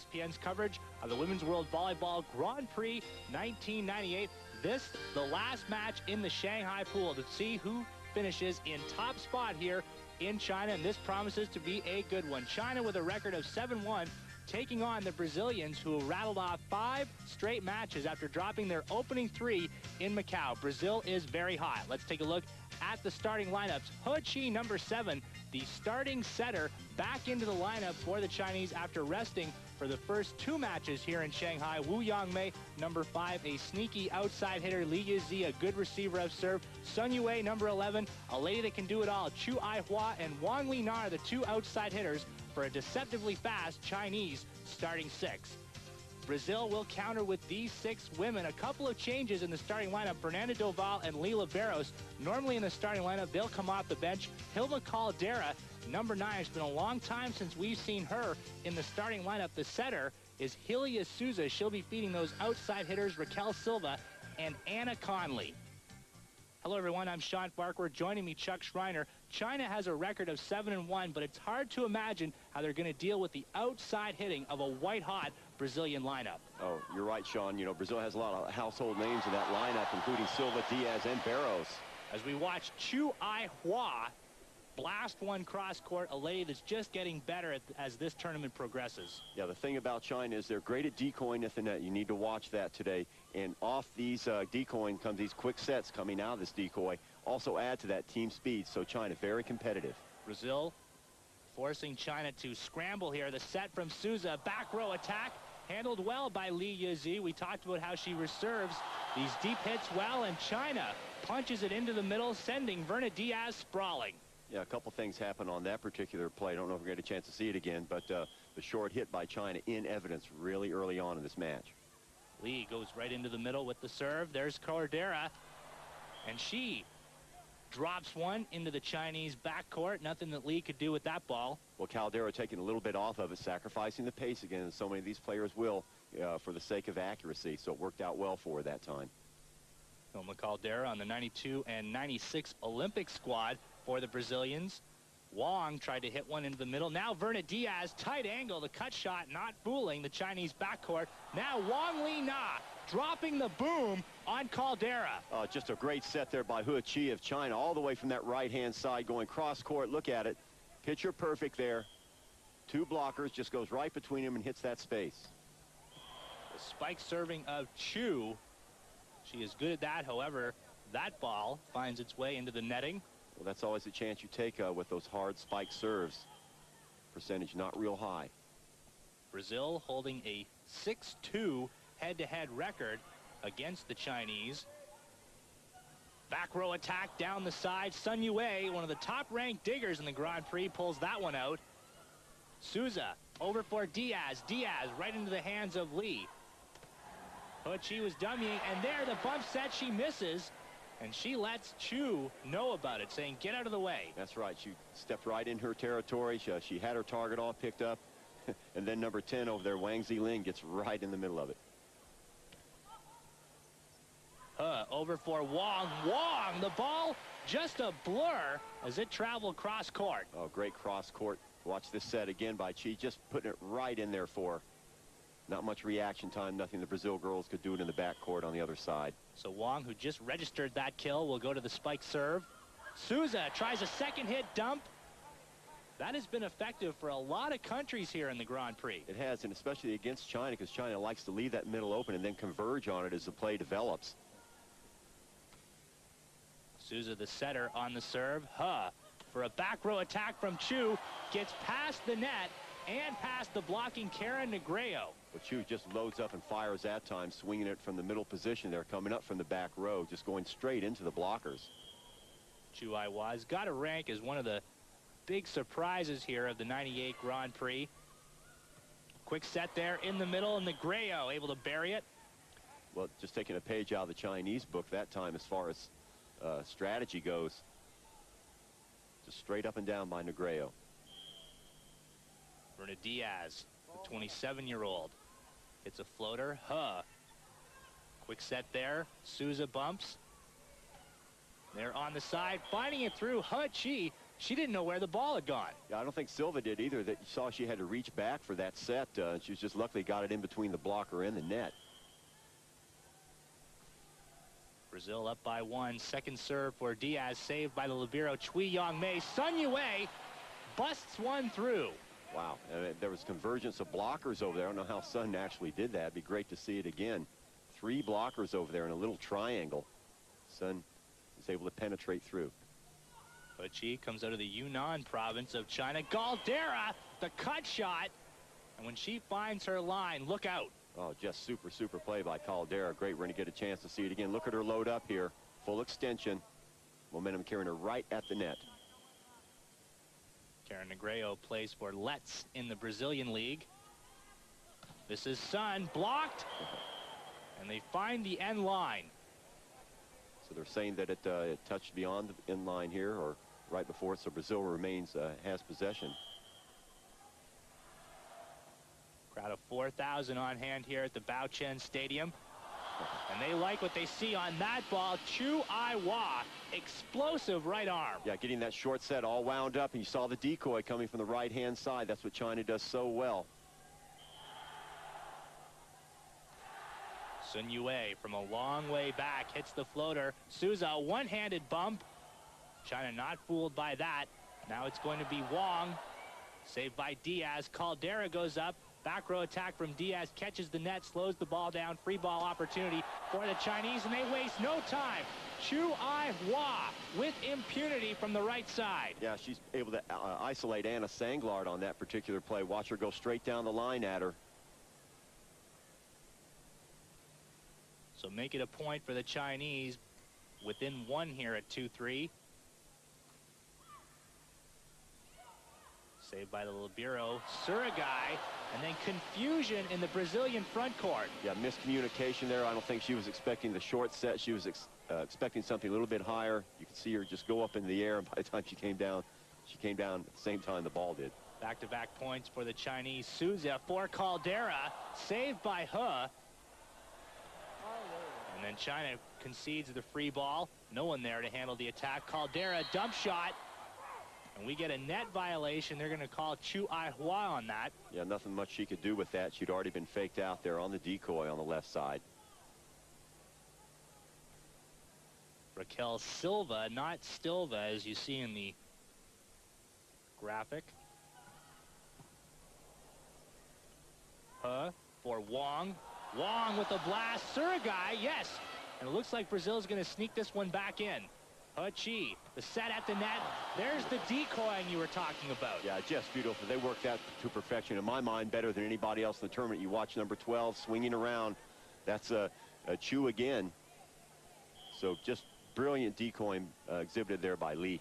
ESPN's coverage of the Women's World Volleyball Grand Prix 1998. This, the last match in the Shanghai pool to see who finishes in top spot here in China, and this promises to be a good one. China with a record of 7-1, taking on the Brazilians, who rattled off 5 straight matches after dropping their opening 3 in Macau. Brazil is very hot. Let's take a look at the starting lineups. He Qi, number 7, the starting setter, back into the lineup for the Chinese after resting for the first 2 matches here in Shanghai. Wu Yangmei, number 5, a sneaky outside hitter. Li Yizi, a good receiver of serve. Sun Yue, number 11, a lady that can do it all. Chu Aihua and Wang Lina are the 2 outside hitters for a deceptively fast Chinese starting 6. Brazil will counter with these 6 women. A couple of changes in the starting lineup. Fernanda Doval and Lila Barros. Normally in the starting lineup, they'll come off the bench. Hilma Caldera, number 9. It's been a long time since we've seen her in the starting lineup. The setter is Hilia Souza. She'll be feeding those outside hitters, Raquel Silva and Anna Conley. Hello, everyone. I'm Sean Farquhar. Joining me, Chuck Schreiner. China has a record of 7-1, but it's hard to imagine how they're going to deal with the outside hitting of a white-hot Brazilian lineup. Oh, you're right, Sean. You know, Brazil has a lot of household names in that lineup, including Silva, Diaz, and Barros. As we watch Chu Aihua blast one cross-court, a lady that's just getting better as this tournament progresses. Yeah, the thing about China is they're great at decoying at the net. You need to watch that today. And off these decoying comes these quick sets coming out of this decoy. Also add to that team speed, so China very competitive. Brazil forcing China to scramble here. The set from Souza, back row attack, handled well by Li Yizi. We talked about how she reserves these deep hits well, and China punches it into the middle, sending Verna Diaz sprawling. Yeah, a couple things happen on that particular play. I don't know if we're going to get a chance to see it again, but the short hit by China in evidence really early on in this match. Li goes right into the middle with the serve. There's Caldera, and she drops one into the Chinese backcourt. Nothing that Li could do with that ball. Well, Caldera taking a little bit off of it, sacrificing the pace again, as so many of these players will for the sake of accuracy. So it worked out well for her that time. Hilma Caldera on the 92 and 96 Olympic squad for the Brazilians. Wang tried to hit one into the middle. Now Verna Diaz, tight angle, the cut shot not fooling the Chinese backcourt. Now Wang Lina dropping the boom on Caldera. Just a great set there by He Qi of China, all the way from that right-hand side, going cross-court. Look at it. Picture perfect there. 2 blockers, just goes right between them and hits that space. The spike serving of Chu. She is good at that. However, that ball finds its way into the netting. Well, that's always a chance you take with those hard spike serves. Percentage not real high. Brazil holding a 6-2 head-to-head record against the Chinese. Back row attack down the side. Sun Yue, one of the top-ranked diggers in the Grand Prix, pulls that one out. Souza over for Diaz. Diaz right into the hands of Li. He Qi was dummying, and there the bump set, she misses, and she lets Chu know about it, saying, get out of the way. That's right. She stepped right in her territory. She had her target all picked up, and then number 10 over there, Wang Zilin, gets right in the middle of it. Over for Wang. Wang, the ball just a blur as it traveled cross court. Oh, great cross court. Watch this set again by Qi, just putting it right in there for her. Not much reaction time, nothing the Brazil girls could do it in the backcourt on the other side. So Wang, who just registered that kill, will go to the spike serve. Souza tries a second hit dump. That has been effective for a lot of countries here in the Grand Prix. It has, and especially against China, because China likes to leave that middle open and then converge on it as the play develops. Souza, the setter, on the serve. For a back row attack from Chu, gets past the net and past the blocking Karen Negreo. But Chu just loads up and fires that time, swinging it from the middle position there, coming up from the back row, just going straight into the blockers. Chu Aiwa's got to rank as one of the big surprises here of the 98 Grand Prix. Quick set there in the middle, and Negreo able to bury it. Well, just taking a page out of the Chinese book that time as far as strategy goes. Just straight up and down by Negreo. Verna Diaz, the 27-year-old, hits a floater. Quick set there. Souza bumps. They're on the side, finding it through. He Qi she didn't know where the ball had gone. Yeah, I don't think Silva did either. That you saw she had to reach back for that set. She was just luckily got it in between the blocker and the net. Brazil up by 1. Second serve for Diaz, saved by the libero Chui Yong-mei. Sun Yue busts one through. Wow, there was convergence of blockers over there. I don't know how Sun actually did that. It'd be great to see it again. 3 blockers over there in a little triangle. Sun was able to penetrate through. Prix comes out of the Yunnan province of China. Caldera, the cut shot. And when she finds her line, look out. Oh, just super play by Caldera. Great, we're going to get a chance to see it again. Look at her load up here. Full extension. Momentum carrying her right at the net. Karen Negreo plays for Let's in the Brazilian league. This is Sun, blocked. And they find the end line. So they're saying that it touched beyond the end line here, or right before it, so Brazil remains, has possession. Crowd of 4,000 on hand here at the Baochen Stadium. And they like what they see on that ball. Chu Ai-hwa, explosive right arm. Yeah, getting that short set all wound up, and you saw the decoy coming from the right-hand side. That's what China does so well. Sun Yue from a long way back hits the floater. Souza, one-handed bump. China not fooled by that. Now it's going to be Wang. Saved by Diaz. Caldera goes up. Back row attack from Diaz, catches the net, slows the ball down. Free ball opportunity for the Chinese, and they waste no time. Chu Ai-hwa with impunity from the right side. Yeah, she's able to isolate Anna Sanglard on that particular play. Watch her go straight down the line at her. So make it a point for the Chinese within 1 here at 2-3. Saved by the libero Surigai, and then confusion in the Brazilian front court. Yeah, miscommunication there. I don't think she was expecting the short set. She was expecting something a little bit higher. You could see her just go up in the air, and by the time she came down at the same time the ball did. Back-to-back points for the Chinese. Souza for Caldera, saved by He. And then China concedes the free ball. No one there to handle the attack. Caldera, dump shot. And we get a net violation. They're going to call Chu Ai-hwa on that. Yeah, nothing much she could do with that. She'd already been faked out there on the decoy on the left side. Raquel Silva, not Stilva, as you see in the graphic. For Wang. Wang with a blast. Surigai, yes. And it looks like Brazil's going to sneak this one back in. Prix, the set at the net. There's the decoying you were talking about. Yeah, just beautiful. They worked that to perfection. In my mind, better than anybody else in the tournament. You watch number 12 swinging around. That's a Chu again. So just brilliant decoying exhibited there by Lee.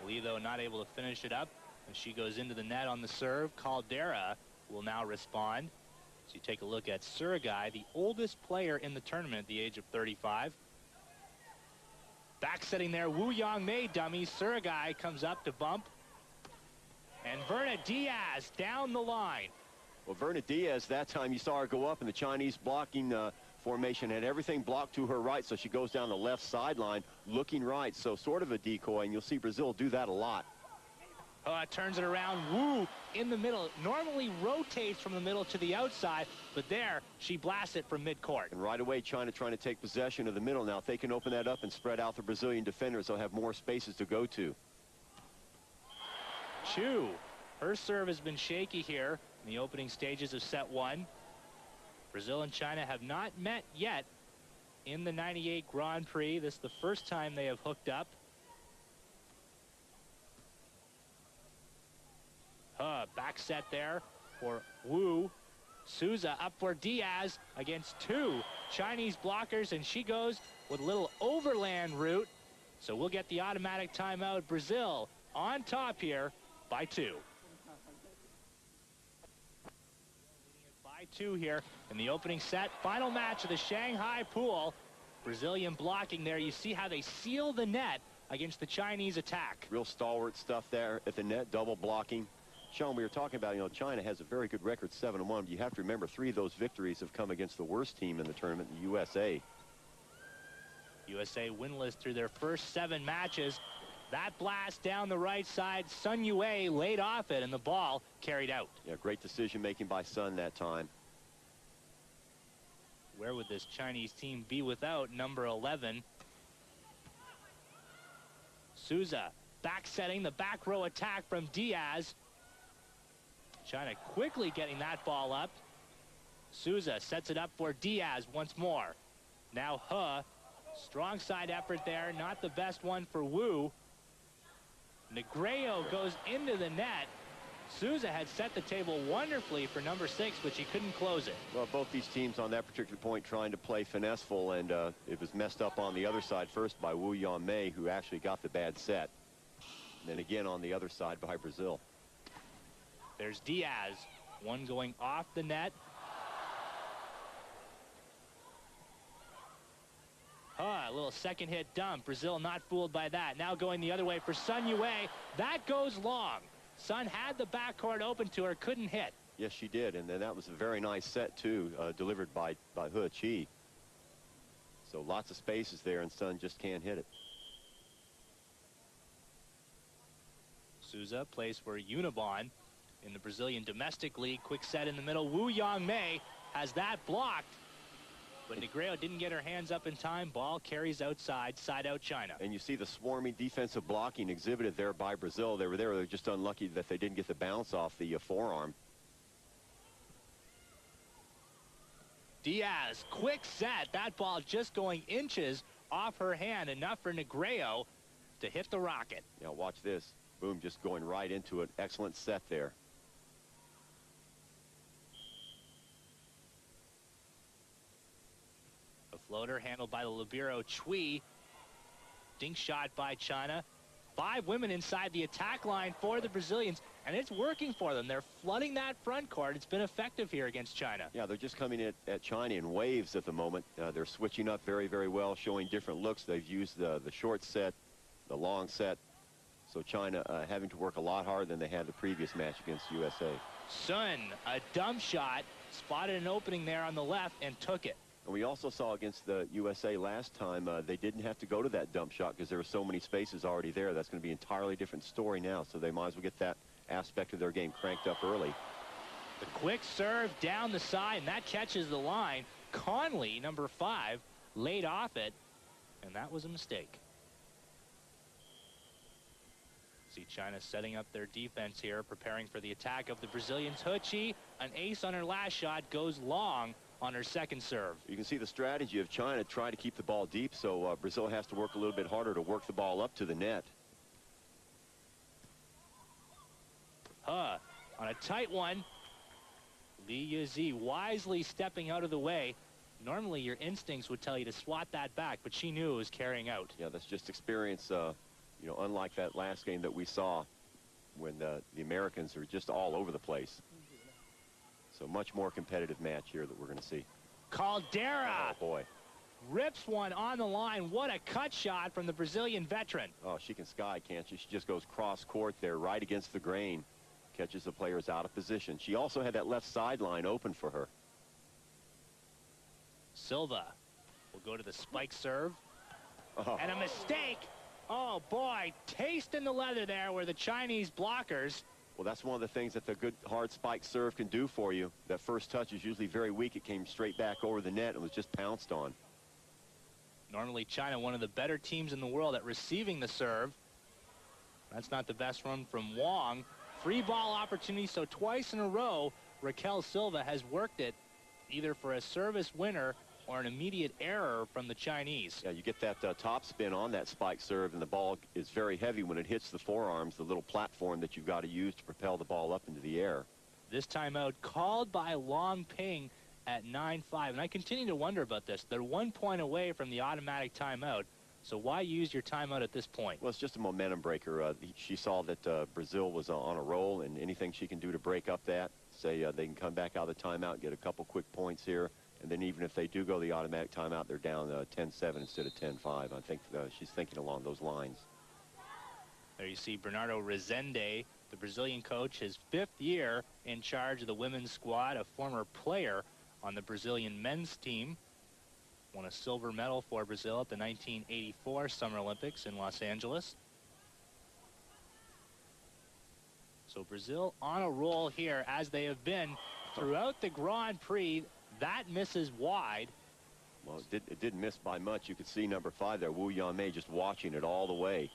Lee, though, not able to finish it up. And she goes into the net on the serve. Caldera will now respond. So you take a look at Surigai, the oldest player in the tournament at the age of 35. Back setting there, Wu Yong-mei dummy. Surigai comes up to bump. And Verna Diaz down the line. Well, Verna Diaz, that time you saw her go up, and the Chinese blocking formation had everything blocked to her right, so she goes down the left sideline looking right, so sort of a decoy, and you'll see Brazil do that a lot. Turns it around. Wu in the middle. Normally rotates from the middle to the outside, but there she blasts it from midcourt. And right away, China trying to take possession of the middle. Now, if they can open that up and spread out the Brazilian defenders, they'll have more spaces to go to. Chu, her serve has been shaky here in the opening stages of set 1. Brazil and China have not met yet in the 98 Grand Prix. This is the first time they have hooked up. Back set there for Wu. Souza up for Diaz against 2 Chinese blockers, and she goes with a little overland route. So we'll get the automatic timeout. Brazil on top here by 2. By 2 here in the opening set. Final match of the Shanghai pool. Brazilian blocking there. You see how they seal the net against the Chinese attack. Real stalwart stuff there at the net, double blocking. Sean, we were talking about, you know, China has a very good record, 7-1. You have to remember 3 of those victories have come against the worst team in the tournament, the USA. USA winless through their first 7 matches. That blast down the right side, Sun Yue laid off it, and the ball carried out. Yeah, great decision-making by Sun that time. Where would this Chinese team be without number 11? Souza back setting the back row attack from Diaz. China quickly getting that ball up. Souza sets it up for Diaz once more. Now He, strong side effort there, not the best one for Wu. Negreo goes into the net. Souza had set the table wonderfully for number 6, but she couldn't close it. Well, both these teams on that particular point trying to play finesseful, and it was messed up on the other side first by Wu Yanmei, who actually got the bad set. And then again on the other side by Brazil. There's Diaz, one going off the net. A little second hit dump. Brazil not fooled by that. Now going the other way for Sun Yue. That goes long. Sun had the backcourt open to her, couldn't hit. Yes, she did, and then that was a very nice set too, delivered by He. So lots of spaces there, and Sun just can't hit it. Souza plays for Unibon in the Brazilian Domestic League. Quick set in the middle. Wu Yangmei has that blocked, but Negreo didn't get her hands up in time. Ball carries outside, side out China. And you see the swarming defensive blocking exhibited there by Brazil. They were there. They're just unlucky that they didn't get the bounce off the forearm. Diaz, quick set. That ball just going inches off her hand. Enough for Negreo to hit the rocket. Now watch this. Boom, just going right into it. Excellent set there. A floater handled by the libero Chui. Dink shot by China. 5 women inside the attack line for the Brazilians, and it's working for them. They're flooding that front court. It's been effective here against China. Yeah, they're just coming at China in waves at the moment. They're switching up very, very well, showing different looks. They've used the short set, the long set. So China having to work a lot harder than they had the previous match against USA. Sun, a dump shot, spotted an opening there on the left and took it. And we also saw against the USA last time, they didn't have to go to that dump shot because there were so many spaces already there. That's going to be an entirely different story now, so they might as well get that aspect of their game cranked up early. The quick serve down the side, and that catches the line. Conley, number 5, laid off it, and that was a mistake. See China setting up their defense here, preparing for the attack of the Brazilians. He, an ace on her last shot, goes long on her second serve. You can see the strategy of China trying to keep the ball deep, so Brazil has to work a little bit harder to work the ball up to the net. On a tight one. Li Yuzi wisely stepping out of the way. Normally your instincts would tell you to swat that back, but she knew it was carrying out. Yeah, that's just experience, you know, unlike that last game that we saw when the Americans are just all over the place. So much more competitive match here that we're going to see. Caldera. Oh, boy. Rips one on the line. What a cut shot from the Brazilian veteran. Oh, she can sky, can't she? She just goes cross court there, right against the grain. Catches the players out of position. She also had that left sideline open for her. Silva will go to the spike serve. Oh. And a mistake. Oh, boy. Tasting the leather there were the Chinese blockers. Well, that's one of the things that the good hard spike serve can do for you. That first touch is usually very weak. It came straight back over the net and was just pounced on. Normally China, one of the better teams in the world at receiving the serve. That's not the best run from Wong. Free ball opportunity, so twice in a row Raquel Silva has worked it either for a service winner or an immediate error from the Chinese. Yeah, you get that top spin on that spike serve, and the ball is very heavy when it hits the forearms, the little platform that you've got to use to propel the ball up into the air. This timeout called by Long Ping at 9-5, and I continue to wonder about this. They're 1 point away from the automatic timeout, so why use your timeout at this point? Well, it's just a momentum breaker. She saw that Brazil was on a roll, and anything she can do to break up that, say they can come back out of the timeout, get a couple quick points here. And then even if they do go the automatic timeout, they're down 10-7 instead of 10-5. I think she's thinking along those lines. There you see Bernardo Rezende, the Brazilian coach, his 5th year in charge of the women's squad, a former player on the Brazilian men's team. Won a silver medal for Brazil at the 1984 Summer Olympics in Los Angeles. So Brazil on a roll here, as they have been throughout the Grand Prix. That misses wide. Well, it didn't miss by much. You could see number 5 there, Wu Yanmei, just watching it all the way.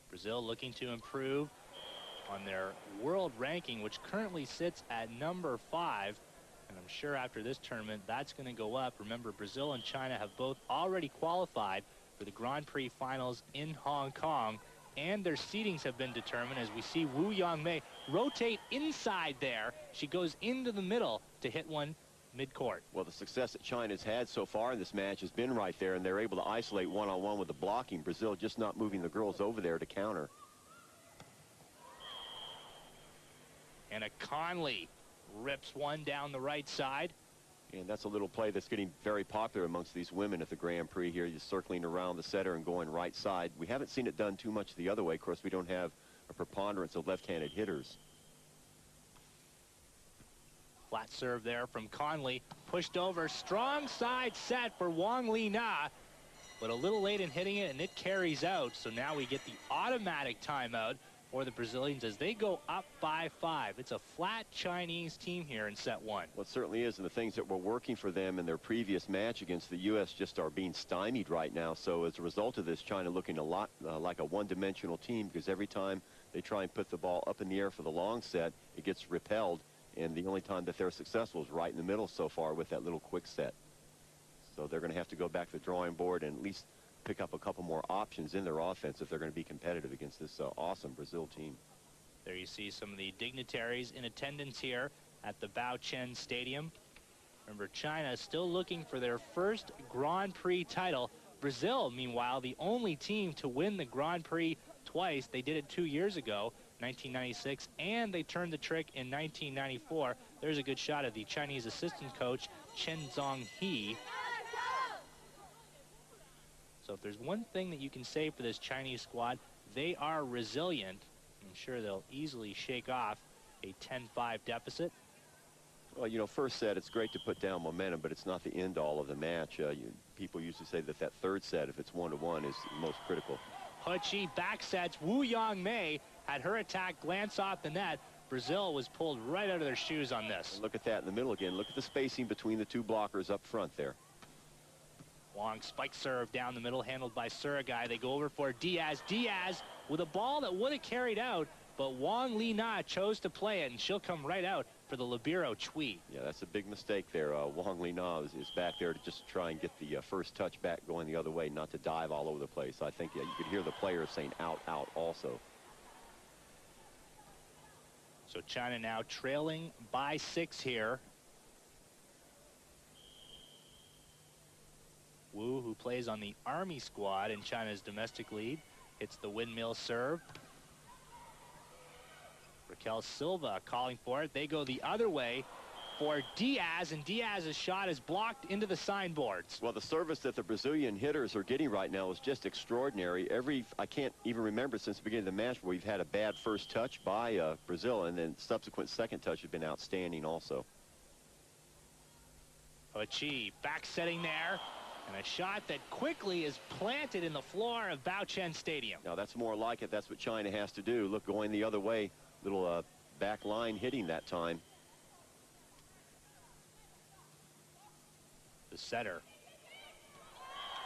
Brazil looking to improve on their world ranking, which currently sits at number 5. And I'm sure after this tournament, that's going to go up. Remember, Brazil and China have both already qualified for the Grand Prix finals in Hong Kong. And their seedings have been determined, as we see Wu Yanmei rotate inside there. She goes into the middle to hit one mid-court. Well, the success that China's had so far in this match has been right there, and they're able to isolate one-on-one with the blocking. Brazil just not moving the girls over there to counter. And a Conley rips one down the right side. And that's a little play that's getting very popular amongst these women at the Grand Prix here, just circling around the setter and going right side. We haven't seen it done too much the other way. Of course, we don't have a preponderance of left-handed hitters. Flat serve there from Conley. Pushed over. Strong side set for Wang Li Na. But a little late in hitting it, and it carries out. So now we get the automatic timeout for the Brazilians as they go up by 5. It's a flat Chinese team here in set 1. Well, it certainly is, and the things that were working for them in their previous match against the U.S. just are being stymied right now. So as a result of this, China looking a lot like a one-dimensional team, because every time they try and put the ball up in the air for the long set, it gets repelled, and the only time that they're successful is right in the middle so far with that little quick set. So they're going to have to go back to the drawing board and at least pick up a couple more options in their offense if they're going to be competitive against this awesome Brazil team. There you see some of the dignitaries in attendance here at the Baochen Stadium. Remember, China still looking for their first Grand Prix title. Brazil, meanwhile, the only team to win the Grand Prix twice. They did it 2 years ago, 1996, and they turned the trick in 1994. There's a good shot of the Chinese assistant coach, Chen Zhonghe. So if there's one thing that you can say for this Chinese squad, they are resilient. I'm sure they'll easily shake off a 10-5 deficit. Well, you know, first set, it's great to put down momentum, but it's not the end-all of the match. People usually say that that third set, if it's 1-1, is most critical. He Chi back sets. Wu Yanmei had her attack glance off the net. Brazil was pulled right out of their shoes on this. And look at that in the middle again. Look at the spacing between the two blockers up front there. Wang spike serve down the middle, handled by Suragai. They go over for Diaz. Diaz with a ball that would have carried out, but Wang Li Na chose to play it, and she'll come right out for the libero Chui. Yeah, that's a big mistake there. Wang Li Na is back there to just try and get the first touch back going the other way, not to dive all over the place. I think you could hear the players saying out, out also. So China now trailing by 6 here. Wu, who plays on the Army squad in China's domestic league, hits the windmill serve. Raquel Silva calling for it. They go the other way for Diaz, and Diaz's shot is blocked into the signboards. Well, the service that the Brazilian hitters are getting right now is just extraordinary. I can't even remember since the beginning of the match where we've had a bad first touch by Brazil, and then subsequent second touch has been outstanding also. He back setting there. And a shot that quickly is planted in the floor of Baochen Stadium. Now, that's more like it. That's what China has to do. Look, going the other way. Little back line hitting that time. The setter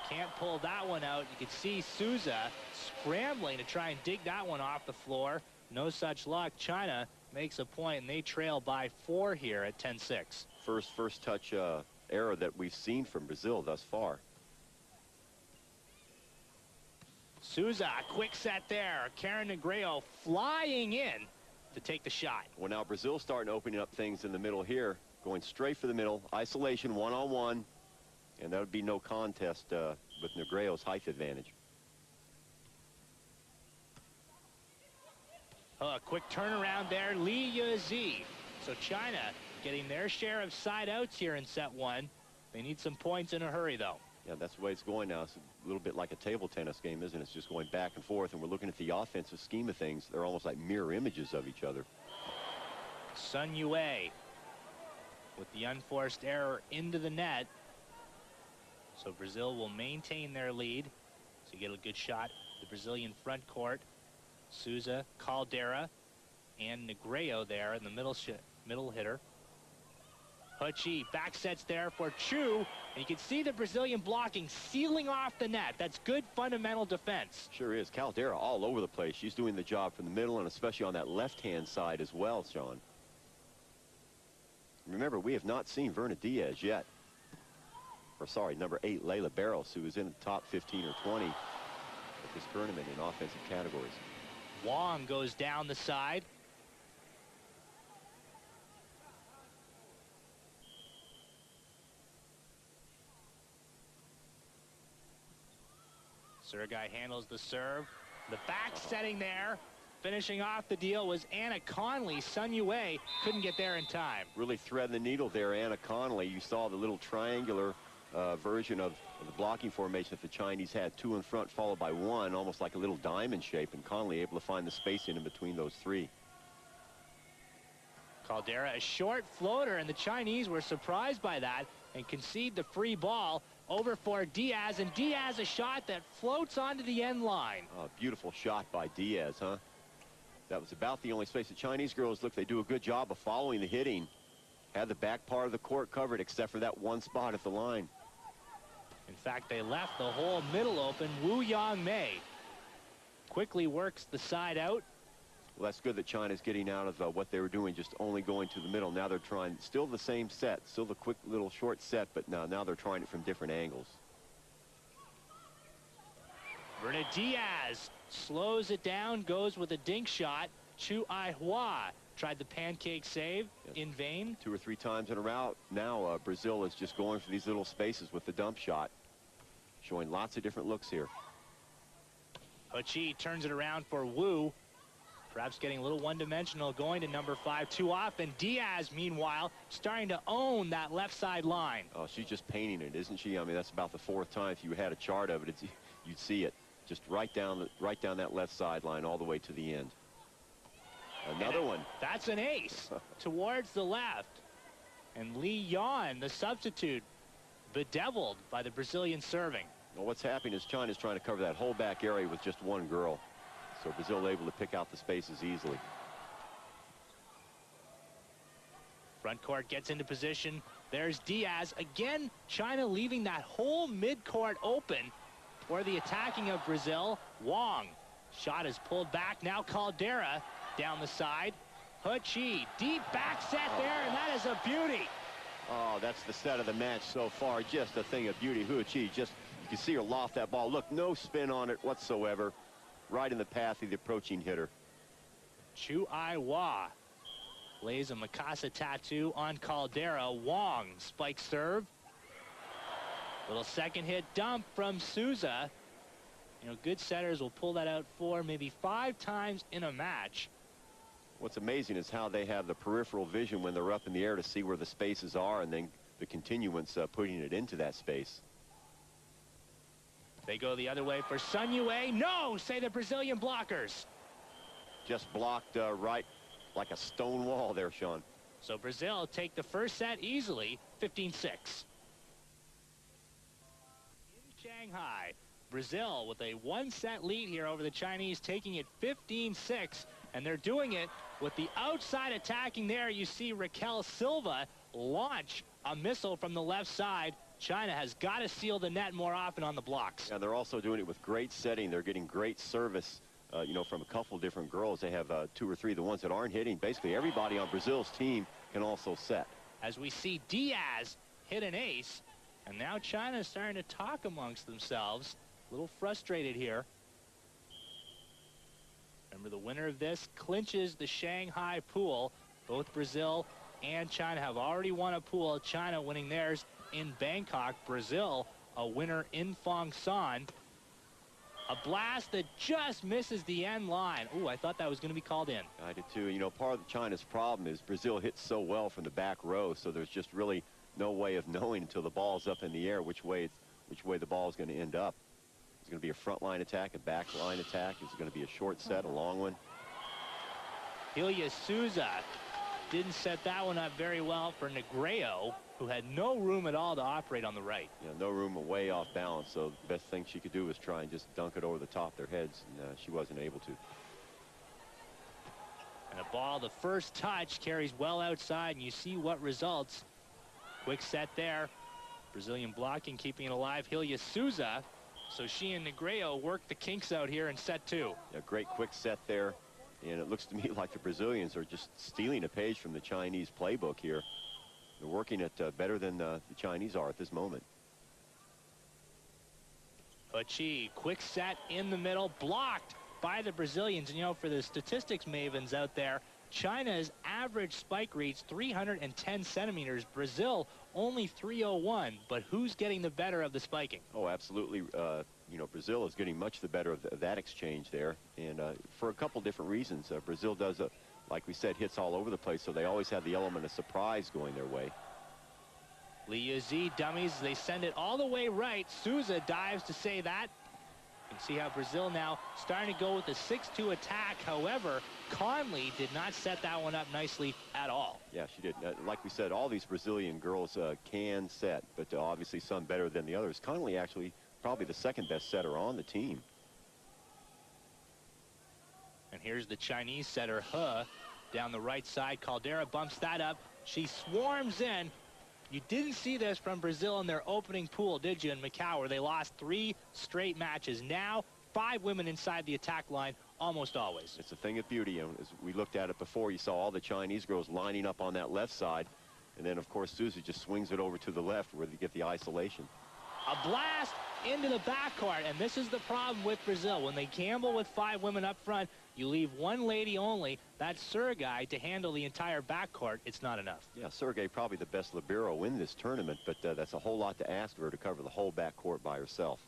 can't pull that one out. You can see Souza scrambling to try and dig that one off the floor. No such luck. China makes a point, and they trail by 4 here at 10-6. First touch error that we've seen from Brazil thus far. Souza, quick set there. Karen Negreo flying in to take the shot. Well, now Brazil starting opening up things in the middle here, going straight for the middle, isolation, one-on-one, and that would be no contest with Negreo's height advantage. A quick turnaround there, Li Yuzi. So China getting their share of side outs here in set 1. They need some points in a hurry, though. Yeah, that's the way it's going now. It's a little bit like a table tennis game, isn't it? It's just going back and forth, and we're looking at the offensive scheme of things. They're almost like mirror images of each other. Sun Yue with the unforced error into the net. So Brazil will maintain their lead. So you get a good shot. The Brazilian front court. Souza, Caldera, and Negreo there in the middle hitter. Pucci back sets there for Chu, and you can see the Brazilian blocking, sealing off the net. That's good fundamental defense. Sure is. Caldera all over the place. She's doing the job from the middle, and especially on that left-hand side as well, Sean. Remember, we have not seen Verna Diaz yet. Or sorry, number 8, Layla Barros, who is in the top 15 or 20 at this tournament in offensive categories. Wong goes down the side. Sergei handles the serve. The back setting there. Finishing off the deal was Anna Conley. Sun Yue couldn't get there in time. Really threading the needle there, Anna Conley. You saw the little triangular version of the blocking formation that the Chinese had. 2 in front followed by 1, almost like a little diamond shape, and Conley able to find the spacing in between those 3. Caldera, a short floater, and the Chinese were surprised by that and concede the free ball over for Diaz, and Diaz a shot that floats onto the end line. Oh, beautiful shot by Diaz, huh? That was about the only space. The Chinese girls, look, they do a good job of following the hitting. Had the back part of the court covered except for that one spot at the line. In fact, they left the whole middle open. Wu Yang Mei quickly works the side out. Well, that's good that China's getting out of what they were doing, just only going to the middle. Now they're trying, still the same set, still the quick little short set, but now they're trying it from different angles. Verna Diaz slows it down, goes with a dink shot. Chu Ai-hua tried the pancake save in vain. 2 or 3 times in a row. Now Brazil is just going for these little spaces with the dump shot, showing lots of different looks here. Pucci turns it around for Wu. Perhaps getting a little one-dimensional, going to number 5 too often. Diaz, meanwhile, starting to own that left side line. Oh, she's just painting it, isn't she? I mean, that's about the 4th time. If you had a chart of it, you'd see it. Just right down that left sideline all the way to the end. Another one. That's an ace towards the left. And Li Yan, the substitute, bedeviled by the Brazilian serving. Well, what's happening is China's trying to cover that whole back area with just one girl. So Brazil able to pick out the spaces easily. Front court gets into position. There's Diaz. Again, China leaving that whole midcourt open for the attacking of Brazil. Wong. Shot is pulled back. Now Caldera down the side. Pucci. Deep back set there, and that is a beauty. Oh, that's the set of the match so far. Just a thing of beauty. Pucci, just, you can see her loft that ball. Look, no spin on it whatsoever. Right in the path of the approaching hitter. Chu Ai-hua lays a Mikasa tattoo on Caldera. Wong spike serve. Little second hit dump from Souza. You know, good setters will pull that out 4, maybe 5 times in a match. What's amazing is how they have the peripheral vision when they're up in the air to see where the spaces are, and then the continuance putting it into that space. They go the other way for Sun Yue. No, say the Brazilian blockers. Just blocked right like a stone wall there, Sean. So Brazil take the first set easily, 15-6. In Shanghai, Brazil with a 1-set lead here over the Chinese, taking it 15-6. And they're doing it with the outside attacking there. You see Raquel Silva launch a missile from the left side. China has got to seal the net more often on the blocks. And they're also doing it with great setting. They're getting great service, you know, from a couple different girls. They have 2 or 3. The ones that aren't hitting, basically everybody on Brazil's team can also set. As we see Diaz hit an ace, and now China is starting to talk amongst themselves. A little frustrated here. Remember, the winner of this clinches the Shanghai pool. Both Brazil and China have already won a pool. China winning theirs in Bangkok. Brazil a winner in Fongsan. A blast that just misses the end line. Ooh, I thought that was going to be called in. I did too. You know, part of China's problem is Brazil hits so well from the back row, so there's just really no way of knowing until the ball's up in the air which way the ball is going to end up. It's going to be a front line attack, a back line attack. It's going to be a short set, a long one. Ilya Souza didn't set that one up very well for Negreo, who had no room at all to operate on the right. Yeah, no room, way off balance. So the best thing she could do was try and just dunk it over the top of their heads, and she wasn't able to. And the ball, the first touch, carries well outside, and you see what results. Quick set there. Brazilian blocking, keeping it alive. Hilya Souza. So she and Negredo work the kinks out here in set 2. A great quick set there. And it looks to me like the Brazilians are just stealing a page from the Chinese playbook here. They're working it better than the Chinese are at this moment. Prix, quick set in the middle, blocked by the Brazilians. And, you know, for the statistics mavens out there, China's average spike reach 310 centimeters. Brazil only 301. But who's getting the better of the spiking? Oh, absolutely. You know, Brazil is getting much the better of that exchange there. And for a couple different reasons. Brazil does, like we said, hits all over the place. So they always have the element of surprise going their way. Liu Z dummies. They send it all the way right. Souza dives to say that. You can see how Brazil now starting to go with a 6-2 attack. However, Conley did not set that one up nicely at all. Yeah, she did. Like we said, all these Brazilian girls can set, but obviously some better than the others. Conley actually probably the second best setter on the team. And here's the Chinese setter, He, down the right side. Caldera bumps that up. She swarms in. You didn't see this from Brazil in their opening pool, did you, in Macau, where they lost 3 straight matches. Now, 5 women inside the attack line almost always. It's a thing of beauty. And as we looked at it before, you saw all the Chinese girls lining up on that left side. And then, of course, Susie just swings it over to the left where they get the isolation. A blast into the backcourt, and this is the problem with Brazil. When they gamble with 5 women up front, you leave 1 lady only, that's Sergei, to handle the entire backcourt. It's not enough. Yeah, Sergei probably the best libero in this tournament, but that's a whole lot to ask of her to cover the whole backcourt by herself.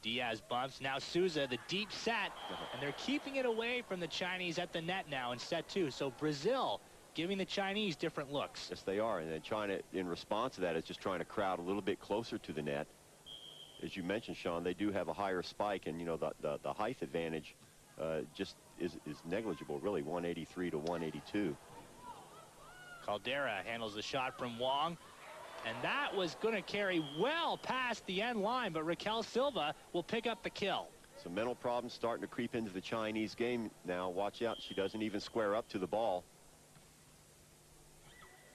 Diaz bumps. Now Souza, the deep set, and they're keeping it away from the Chinese at the net now in set 2. So Brazil giving the Chinese different looks. Yes, they are. And then China, in response to that, is just trying to crowd a little bit closer to the net. As you mentioned, Sean, they do have a higher spike, and, you know, the height advantage just is negligible, really, 183 to 182. Caldera handles the shot from Wong, and that was going to carry well past the end line, but Raquel Silva will pick up the kill. Some mental problems starting to creep into the Chinese game now. Watch out, she doesn't even square up to the ball.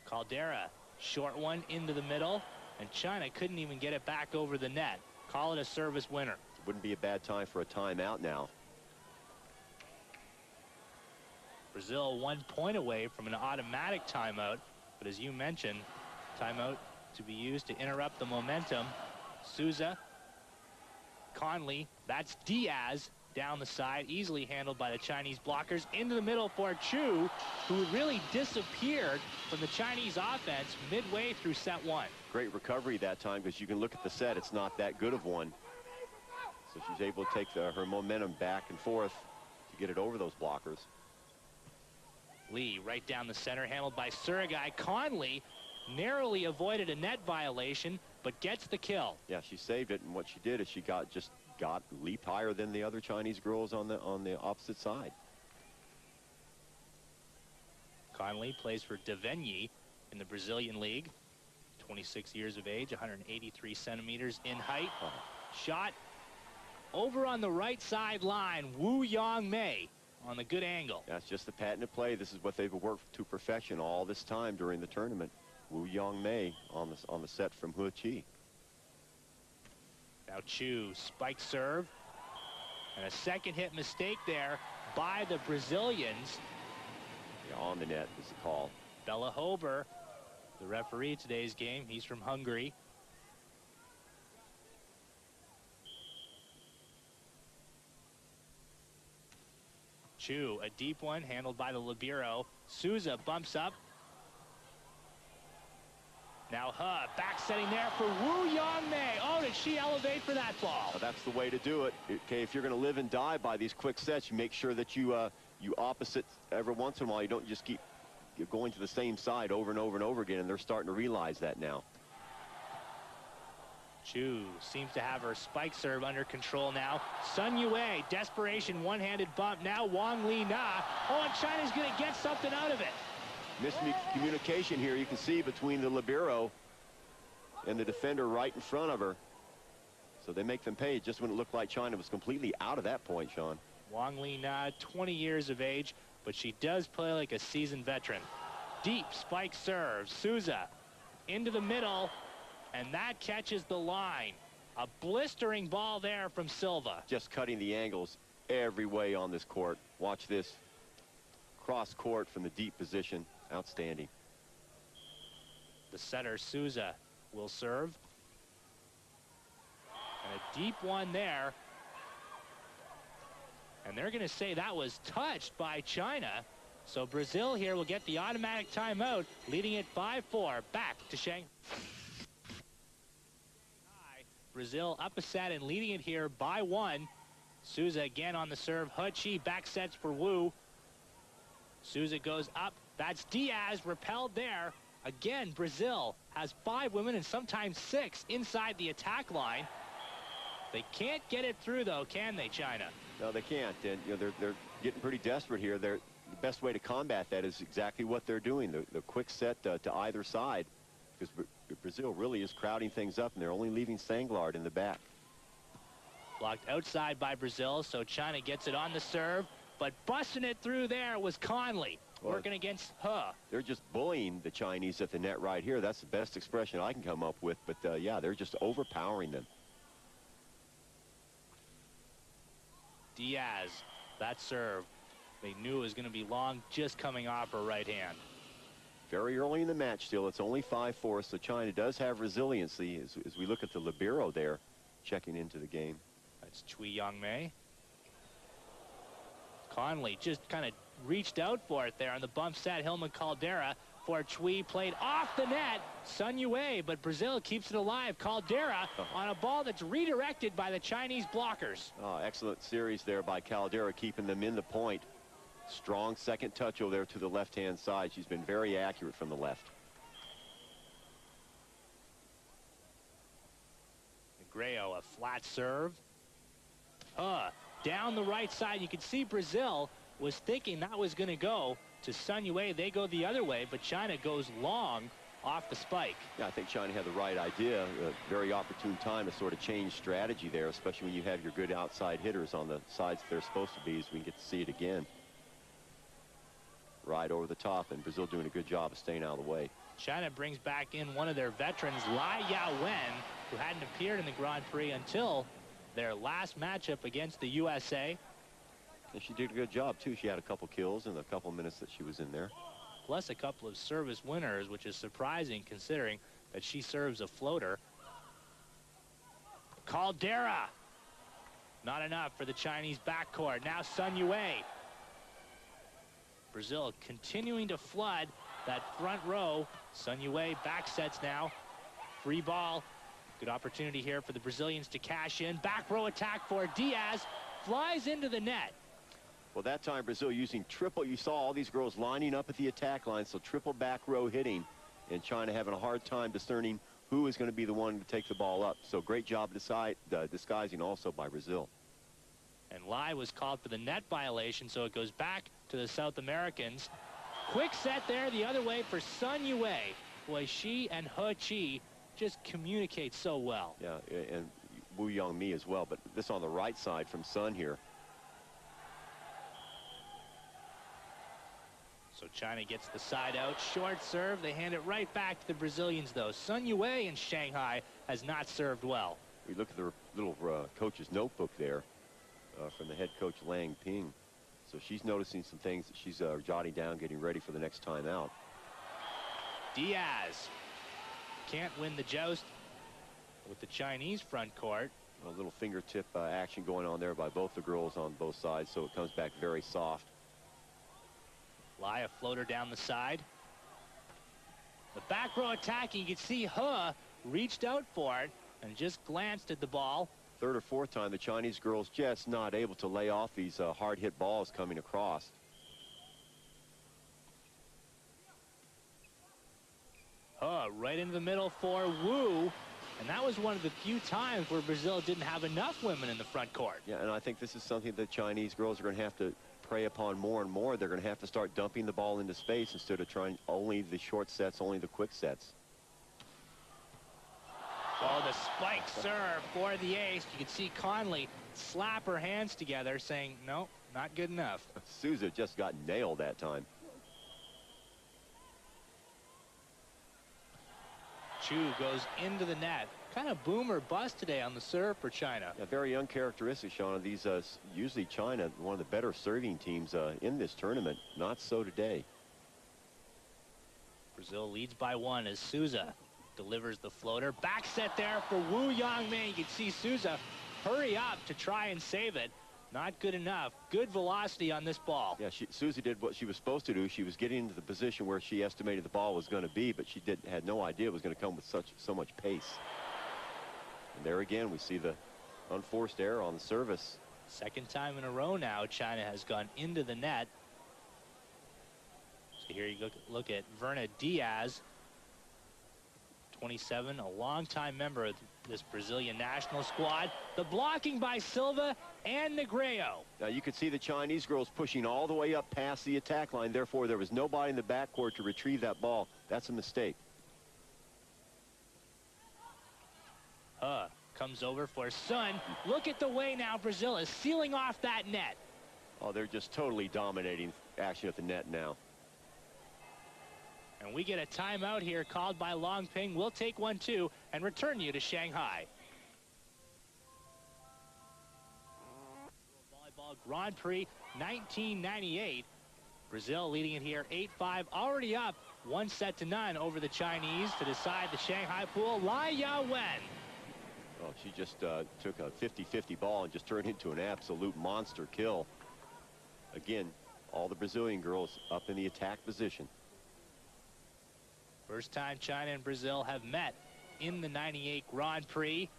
Caldera, short one into the middle, and China couldn't even get it back over the net. Call it a service winner. Wouldn't be a bad time for a timeout now. Brazil 1 point away from an automatic timeout, but as you mentioned, timeout to be used to interrupt the momentum. Souza, Conley, that's Diaz down the side, easily handled by the Chinese blockers. Into the middle for Chu, who really disappeared from the Chinese offense midway through set 1. Great recovery that time, because you can look at the set, it's not that good of one. So she's able to take her momentum back and forth to get it over those blockers. Lee right down the center, handled by Sergei. Conley narrowly avoided a net violation, but gets the kill. Yeah, she saved it, and what she did is she leaped higher than the other Chinese girls on the opposite side. Conley plays for Devenyi in the Brazilian league. 26 years of age, 183 centimeters in height. Shot over on the right sideline. Wu Yangmei on the good angle. That's just the patented play. This is what they've worked to perfection all this time during the tournament. Wu Yangmei on the set from He Chi. Now Chu, spike serve, and a second hit mistake there by the Brazilians. Yeah, on the net is the call. Bella Hober, the referee today's game. He's from Hungary. Chu, a deep one handled by the libero. Souza bumps up. Now He, back setting there for Wu Yangmei. Oh, did she elevate for that ball? Well, that's the way to do it. Okay, if you're going to live and die by these quick sets, you make sure that you opposite every once in a while. You don't just keep going to the same side over and over and over again, and they're starting to realize that now. Chu seems to have her spike serve under control now. Sun Yue, desperation, one-handed bump. Now Wang Li Na. Oh, and China's going to get something out of it. Miscommunication here, you can see, between the libero and the defender right in front of her. So they make them pay just when it looked like China was completely out of that point, Sean. Wang Lin, 20 years of age, but she does play like a seasoned veteran. Deep spike serve. Souza into the middle, and that catches the line. A blistering ball there from Silva. Just cutting the angles every way on this court. Watch this. Cross court from the deep position. Outstanding. The setter, Souza, will serve. And a deep one there. And they're going to say that was touched by China. So Brazil here will get the automatic timeout, leading it 5-4. Back to Shanghai. Brazil up a set and leading it here by 1. Souza again on the serve. He back sets for Wu. Souza goes up. That's Diaz, repelled there. Again, Brazil has 5 women and sometimes 6 inside the attack line. They can't get it through, though, can they, China? No, they can't. And you know, they're getting pretty desperate here. The best way to combat that is exactly what they're doing. The quick set to either side, because Brazil really is crowding things up, and they're only leaving Sanglard in the back. Blocked outside by Brazil, so China gets it on the serve, but busting it through there was Conley, working against He. They're just bullying the Chinese at the net right here. That's the best expression I can come up with, but yeah, they're just overpowering them. Diaz, that serve, they knew it was going to be long, just coming off her right hand. Very early in the match still. It's only 5-4, so China does have resiliency as we look at the libero there checking into the game. That's Cui Yongmei. Conley just kind of reached out for it there on the bump set. Hillman Caldera for Cui, played off the net. Sun Yue, but Brazil keeps it alive. Caldera on a ball that's redirected by the Chinese blockers. Oh, excellent series there by Caldera, keeping them in the point. Strong second touch over there to the left-hand side. She's been very accurate from the left. Negreo, a flat serve. Down the right side. You can see Brazil was thinking that was going to go to Sun Yue. They go the other way, but China goes long off the spike. Yeah, I think China had the right idea. A very opportune time to sort of change strategy there, especially when you have your good outside hitters on the sides that they're supposed to be, so we can get to see it again. Right over the top, and Brazil doing a good job of staying out of the way. China brings back in one of their veterans, Lai Yawen, who hadn't appeared in the Grand Prix until their last matchup against the USA. And she did a good job, too. She had a couple kills in the couple minutes that she was in there. Plus a couple of service winners, which is surprising considering that she serves a floater. Caldera. Not enough for the Chinese backcourt. Now Sun Yue. Brazil continuing to flood that front row. Sun Yue back sets now. Free ball. Good opportunity here for the Brazilians to cash in. Back row attack for Diaz. Flies into the net. Well, that time Brazil using triple. You saw all these girls lining up at the attack line, so triple back row hitting, and China having a hard time discerning who is going to be the one to take the ball up. So great job disguising also by Brazil. And Lai was called for the net violation, so it goes back to the South Americans. Quick set there the other way for Sun Yue. Boy, she and He just communicate so well. Yeah, and Wu Yongmei as well, but this on the right side from Sun here. So China gets the side out. Short serve. They hand it right back to the Brazilians, though. Sun Yue in Shanghai has not served well. We look at the little coach's notebook there from the head coach Lang Ping. So she's noticing some things that she's jotting down, getting ready for the next time out. Diaz can't win the joust with the Chinese front court. A little fingertip action going on there by both the girls on both sides, so it comes back very soft. Lai, a floater down the side. The back row attacking. You can see He reached out for it and just glanced at the ball. Third or fourth time the Chinese girls just not able to lay off these hard hit balls coming across. Right into the middle for Wu. And that was one of the few times where Brazil didn't have enough women in the front court. Yeah, and I think this is something the Chinese girls are going to have to prey upon more and more. They're going to have to start dumping the ball into space instead of trying only the short sets, only the quick sets. Oh, the spike serve for the ace. You can see Conley slap her hands together saying, no, not good enough. Souza just got nailed that time. Chu goes into the net. Kind of boom or bust today on the serve for China. Yeah, very uncharacteristic, Sean, of these usually China, one of the better serving teams in this tournament. Not so today. Brazil leads by 1 as Souza delivers the floater. Back set there for Wu Yangming. You can see Souza hurry up to try and save it. Not good enough. Good velocity on this ball. Yeah, Susie did what she was supposed to do. She was getting into the position where she estimated the ball was going to be, but she had no idea it was going to come with so much pace. And there again, we see the unforced error on the service. Second time in a row now, China has gone into the net. So here you look at Verna Diaz, 27, a longtime member of this Brazilian national squad. The blocking by Silva and Negredo. Now you could see the Chinese girls pushing all the way up past the attack line. Therefore, there was nobody in the backcourt to retrieve that ball. That's a mistake. Comes over for Sun. Look at the way now Brazil is sealing off that net. Oh, they're just totally dominating action at the net now. And we get a timeout here called by Long Ping. We'll take one too and return you to Shanghai. Volleyball Grand Prix 1998. Brazil leading it here 8-5, already up 1-0 over the Chinese to decide the Shanghai pool. Lai Yawen. Oh, she just took a 50-50 ball and just turned into an absolute monster kill. Again, all the Brazilian girls up in the attack position. First time China and Brazil have met in the 98 Grand Prix.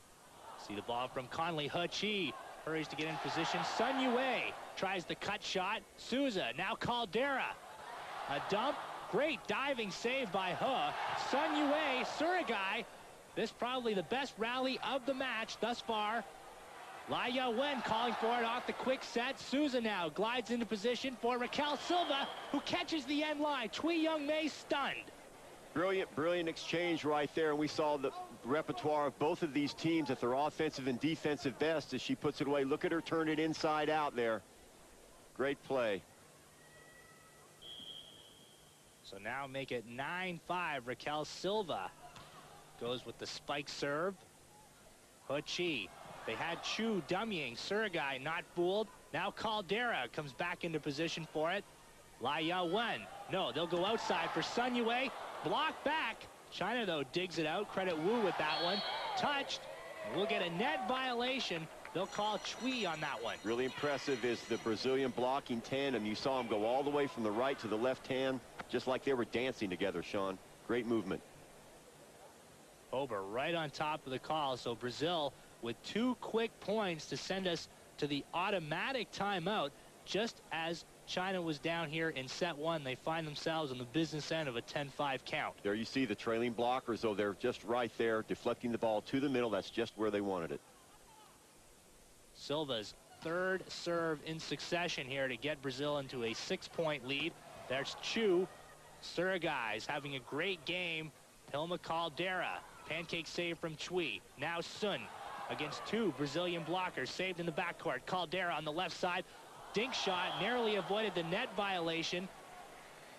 See the ball from Conley. He hurries to get in position. Sun Yue tries the cut shot. Souza, now Caldera. A dump. Great diving save by He. Sun Yue, Surigai. This probably the best rally of the match thus far. Lai Yawen calling for it off the quick set. Souza now glides into position for Raquel Silva, who catches the end line. Cui Youngmei stunned. Brilliant exchange right there, and we saw the repertoire of both of these teams at their offensive and defensive best as she puts it away. Look at her turn it inside out there. Great play. So now make it 9-5. Raquel Silva goes with the spike serve. He. They had Chu dummying. Surigai not fooled. Now Caldera comes back into position for it. Lai Yawen. No, they'll go outside for Sun Yue. Block back. China, though, digs it out. Credit Wu with that one. Touched. We'll get a net violation. They'll call Cui on that one. Really impressive is the Brazilian blocking tandem. You saw them go all the way from the right to the left hand, just like they were dancing together, Sean. Great movement. Ober right on top of the call. So Brazil with 2 quick points to send us to the automatic timeout. Just as China was down here in set 1, they find themselves on the business end of a 10-5 count. There you see the trailing blockers, though. They're just right there, deflecting the ball to the middle. That's just where they wanted it. Silva's 3rd serve in succession here to get Brazil into a 6-point lead. There's Chu. Surigai's having a great game. Hilma Caldera. Pancake save from Cui. Now Sun against 2 Brazilian blockers. Saved in the backcourt. Caldera on the left side. Dink shot. Narrowly avoided the net violation.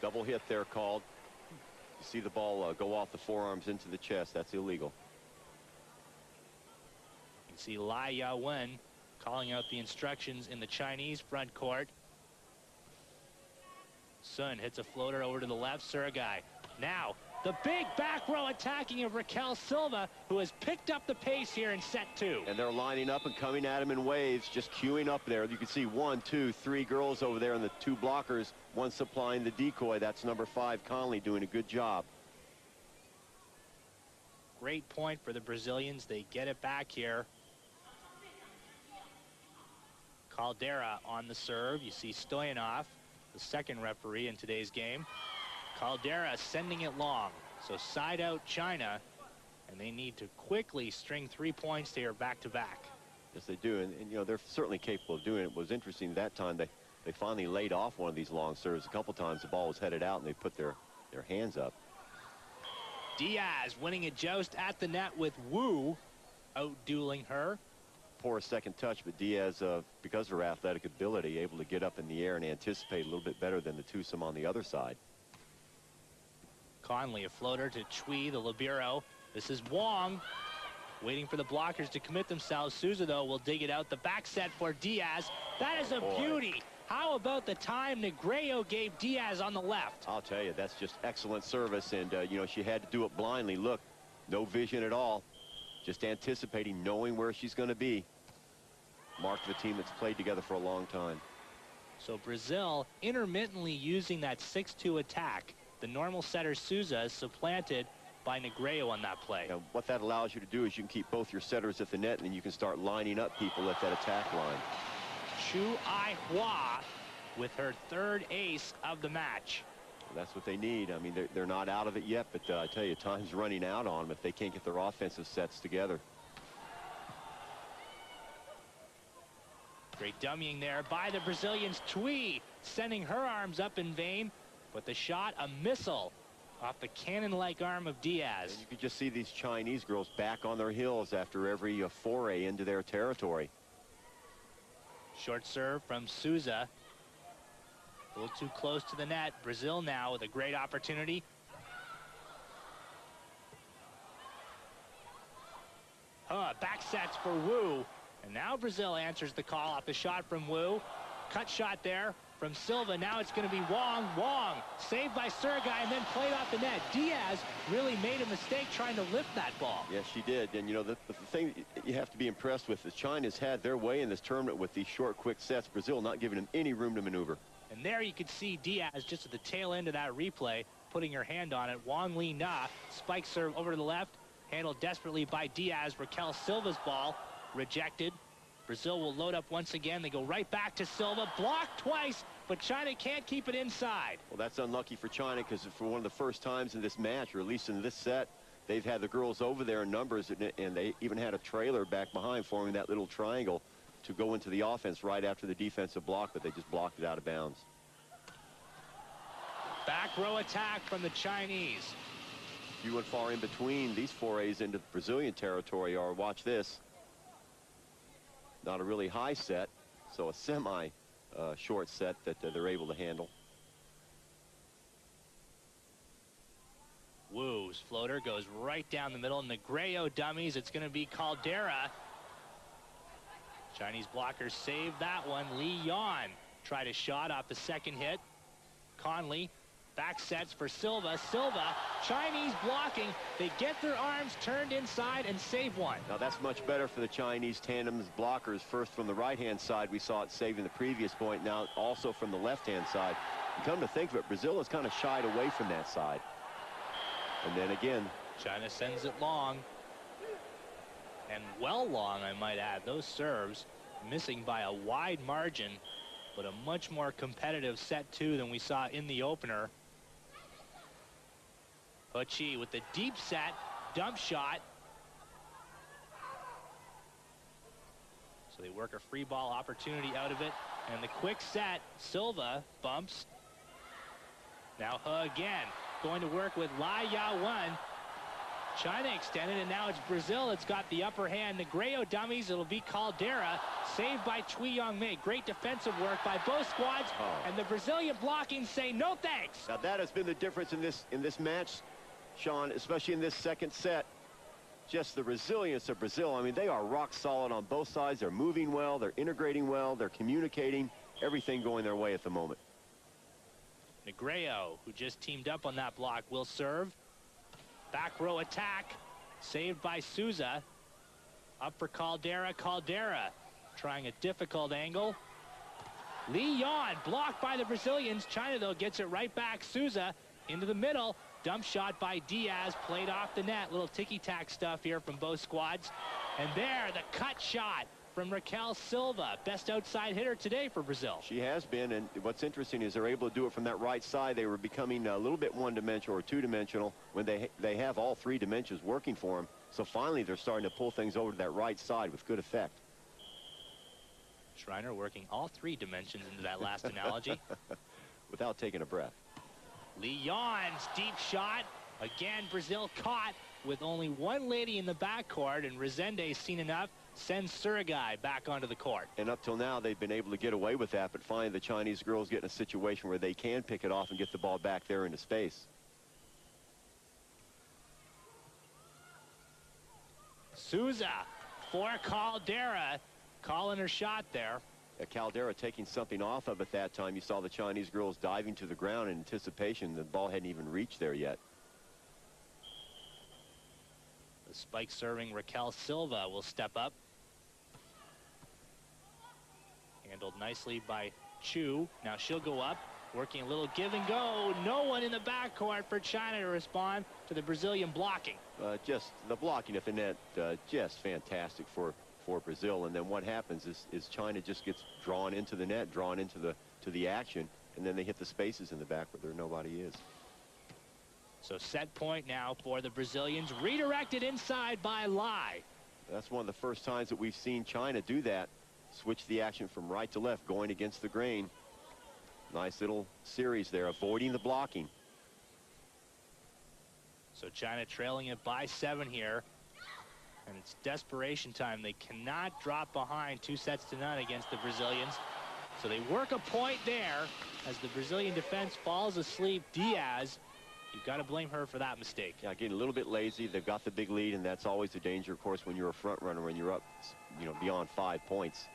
Double hit there called. You see the ball go off the forearms into the chest. That's illegal. You can see Lai Yawen calling out the instructions in the Chinese front court. Sun hits a floater over to the left. Surigai. Now the big back row attacking of Raquel Silva, who has picked up the pace here in set 2. And they're lining up and coming at him in waves, just queuing up there. You can see 1, 2, 3 girls over there and the 2 blockers, one supplying the decoy. That's number 5, Conley, doing a good job. Great point for the Brazilians. They get it back here. Caldera on the serve. You see Stoyanov, the 2nd referee in today's game. Caldera sending it long. So side out China, and they need to quickly string 3 points here back-to-back. Yes, they do, and you know, they're certainly capable of doing it. It was interesting that time they finally laid off one of these long serves. A couple times the ball was headed out and they put their hands up. Diaz winning a joust at the net with Wu out-dueling her. Poor second touch, but Diaz, because of her athletic ability, able to get up in the air and anticipate a little bit better than the twosome on the other side. Conley, a floater to Cui, the libero. This is Wong waiting for the blockers to commit themselves. Souza, though, will dig it out. The back set for Diaz. That is a beauty. How about the time Negredo gave Diaz on the left? I'll tell you, that's just excellent service. And, you know, she had to do it blindly. Look, no vision at all. Just anticipating, knowing where she's going to be. Mark of a team that's played together for a long time. So Brazil intermittently using that 6-2 attack. The normal setter Souza is supplanted by Negredo on that play. Now, what that allows you to do is you can keep both your setters at the net, and then you can start lining up people at that attack line. Chu Ai-hua with her third ace of the match. Well, that's what they need. I mean, they're not out of it yet, but I tell you, time's running out on them if they can't get their offensive sets together. Great dummying there by the Brazilians. Cui sending her arms up in vain, but the shot, a missile off the cannon-like arm of Diaz. And you can just see these Chinese girls back on their heels after every foray into their territory. Short serve from Souza. A little too close to the net. Brazil now with a great opportunity. Back sets for Wu. And now Brazil answers the call off the shot from Wu. Cut shot there from Silva. Now it's going to be Wong. Wong saved by Sergei and then played off the net. Diaz really made a mistake trying to lift that ball. Yes, she did. And, you know, the thing you have to be impressed with is China's had their way in this tournament with these short, quick sets. Brazil not giving them any room to maneuver. And there you could see Diaz just at the tail end of that replay, putting her hand on it. Wong Li Na, spike serve over to the left, handled desperately by Diaz. Raquel Silva's ball rejected. Brazil will load up once again. They go right back to Silva, blocked twice, but China can't keep it inside. Well, that's unlucky for China because for one of the first times in this match, or at least in this set, they've had the girls over there in numbers, and they even had a trailer back behind forming that little triangle to go into the offense right after the defensive block, but they just blocked it out of bounds. Back row attack from the Chinese. Few and far in between these forays into Brazilian territory are, watch this, not a really high set, so a semi short set that they're able to handle. Wu's floater goes right down the middle. Negredo dummies. It's going to be Caldera. Chinese blockers save that one. Li Yan tried a shot off the second hit. Conley back sets for Silva. Silva, Chinese blocking. They get their arms turned inside and save one. Now that's much better for the Chinese tandem's blockers. First from the right-hand side, we saw it saving the previous point. Now also from the left-hand side. And come to think of it, Brazil has kind of shied away from that side. And then again, China sends it long. And well long, I might add. Those serves missing by a wide margin, but a much more competitive set two than we saw in the opener. Chi with the deep set, dump shot. So they work a free ball opportunity out of it. And the quick set, Silva bumps. Now He again, going to work with Lai Yawen. China extended, and now it's Brazil. It's got the upper hand. Negredo dummies. It'll be Caldera. Saved by Cui Yongmei. Great defensive work by both squads. And the Brazilian blocking say no thanks. Now that has been the difference in this match, Sean, especially in this second set. Just the resilience of Brazil. I mean, they are rock solid on both sides. They're moving well. They're integrating well. They're communicating. Everything going their way at the moment. Negredo, who just teamed up on that block, will serve. Back row attack, saved by Souza. Up for Caldera. Caldera trying a difficult angle. Li Yan blocked by the Brazilians. China, though, gets it right back. Souza into the middle. Dump shot by Diaz, played off the net. Little ticky-tack stuff here from both squads. And there, the cut shot from Raquel Silva. Best outside hitter today for Brazil. She has been, and what's interesting is they're able to do it from that right side. They were becoming a little bit one-dimensional or two-dimensional when they have all three dimensions working for them. So finally, they're starting to pull things over to that right side with good effect. Schreiner working all three dimensions into that last analogy. Without taking a breath. Li Yan's deep shot Again, Brazil caught with only one lady in the backcourt, and Resende, seen enough, sends Surigai back onto the court. And up till now, they've been able to get away with that, but finally the Chinese girls get in a situation where they can pick it off and get the ball back there into space. Souza for Caldera, calling her shot there. Caldera taking something off of it that time. You saw the Chinese girls diving to the ground in anticipation. The ball hadn't even reached there yet. The spike serving Raquel Silva will step up. Handled nicely by Chu. Now she'll go up, working a little give and go. No one in the backcourt for China to respond to the Brazilian blocking. Just the blocking at the net, just fantastic for Brazil. And then what happens is China just gets drawn into the net, drawn into the action, and then they hit the spaces in the back where nobody is. So set point now for the Brazilians, redirected inside by Lai. That's one of the first times that we've seen China do that. Switch the action from right to left, going against the grain. Nice little series there, avoiding the blocking. So China trailing it by 7 here. And it's desperation time. They cannot drop behind 2-0 against the Brazilians. So they work a point there as the Brazilian defense falls asleep. Diaz, you've got to blame her for that mistake. Yeah, getting a little bit lazy. They've got the big lead, and that's always the danger, of course, when you're a front runner and you're up, beyond 5 points.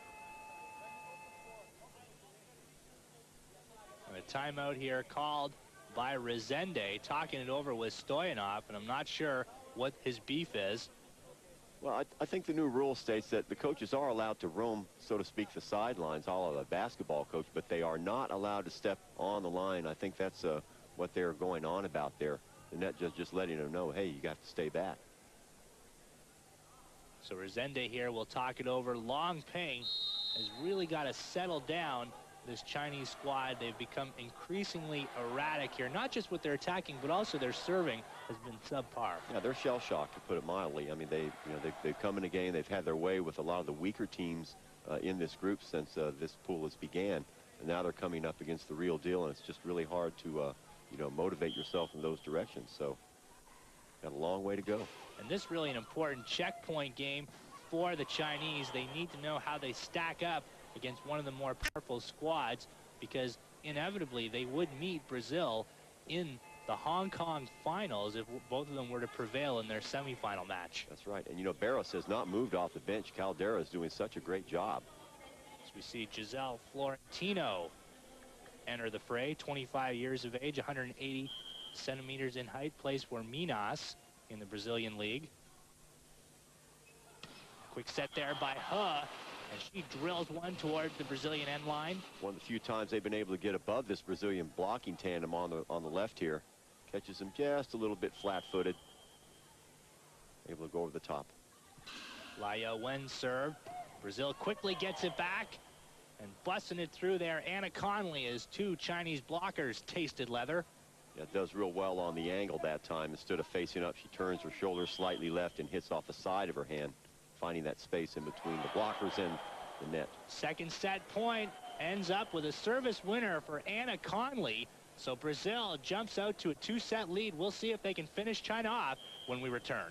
And a timeout here called by Resende, talking it over with Stoyanov, and I'm not sure what his beef is. Well, I think the new rule states that the coaches are allowed to roam, so to speak, the sidelines, all of a basketball coach, but they are not allowed to step on the line. I think that's what they're going on about there. The net just letting them know, hey, you got to stay back. So Resende here will talk it over. Long Ping has really got to settle down this Chinese squad. They've become increasingly erratic here, not just with their attacking, but also their serving has been subpar. Yeah, they're shell-shocked, to put it mildly. I mean, they've come in a game, they've had their way with a lot of the weaker teams in this group since this pool has began, and now they're coming up against the real deal, and it's just really hard to motivate yourself in those directions. So got a long way to go. And this really an important checkpoint game for the Chinese. They need to know how they stack up against one of the more powerful squads, because inevitably they would meet Brazil in the Hong Kong finals if both of them were to prevail in their semifinal match. That's right. And Barros has not moved off the bench. Caldera is doing such a great job. As we see Giselle Florentino enter the fray, 25 years of age, 180 centimeters in height, plays for Minas in the Brazilian league. Quick set there by He, and she drills one toward the Brazilian end line. One of the few times they've been able to get above this Brazilian blocking tandem on the left here. Catches him just a little bit flat-footed. Able to go over the top. Laya Wen serve. Brazil quickly gets it back and busting it through there. Anna Conley, as 2 Chinese blockers tasted leather. Yeah, does real well on the angle that time. Instead of facing up, she turns her shoulder slightly left and hits off the side of her hand, finding that space in between the blockers and the net. Second set point ends up with a service winner for Anna Conley. So Brazil jumps out to a 2-set lead. We'll see if they can finish China off when we return.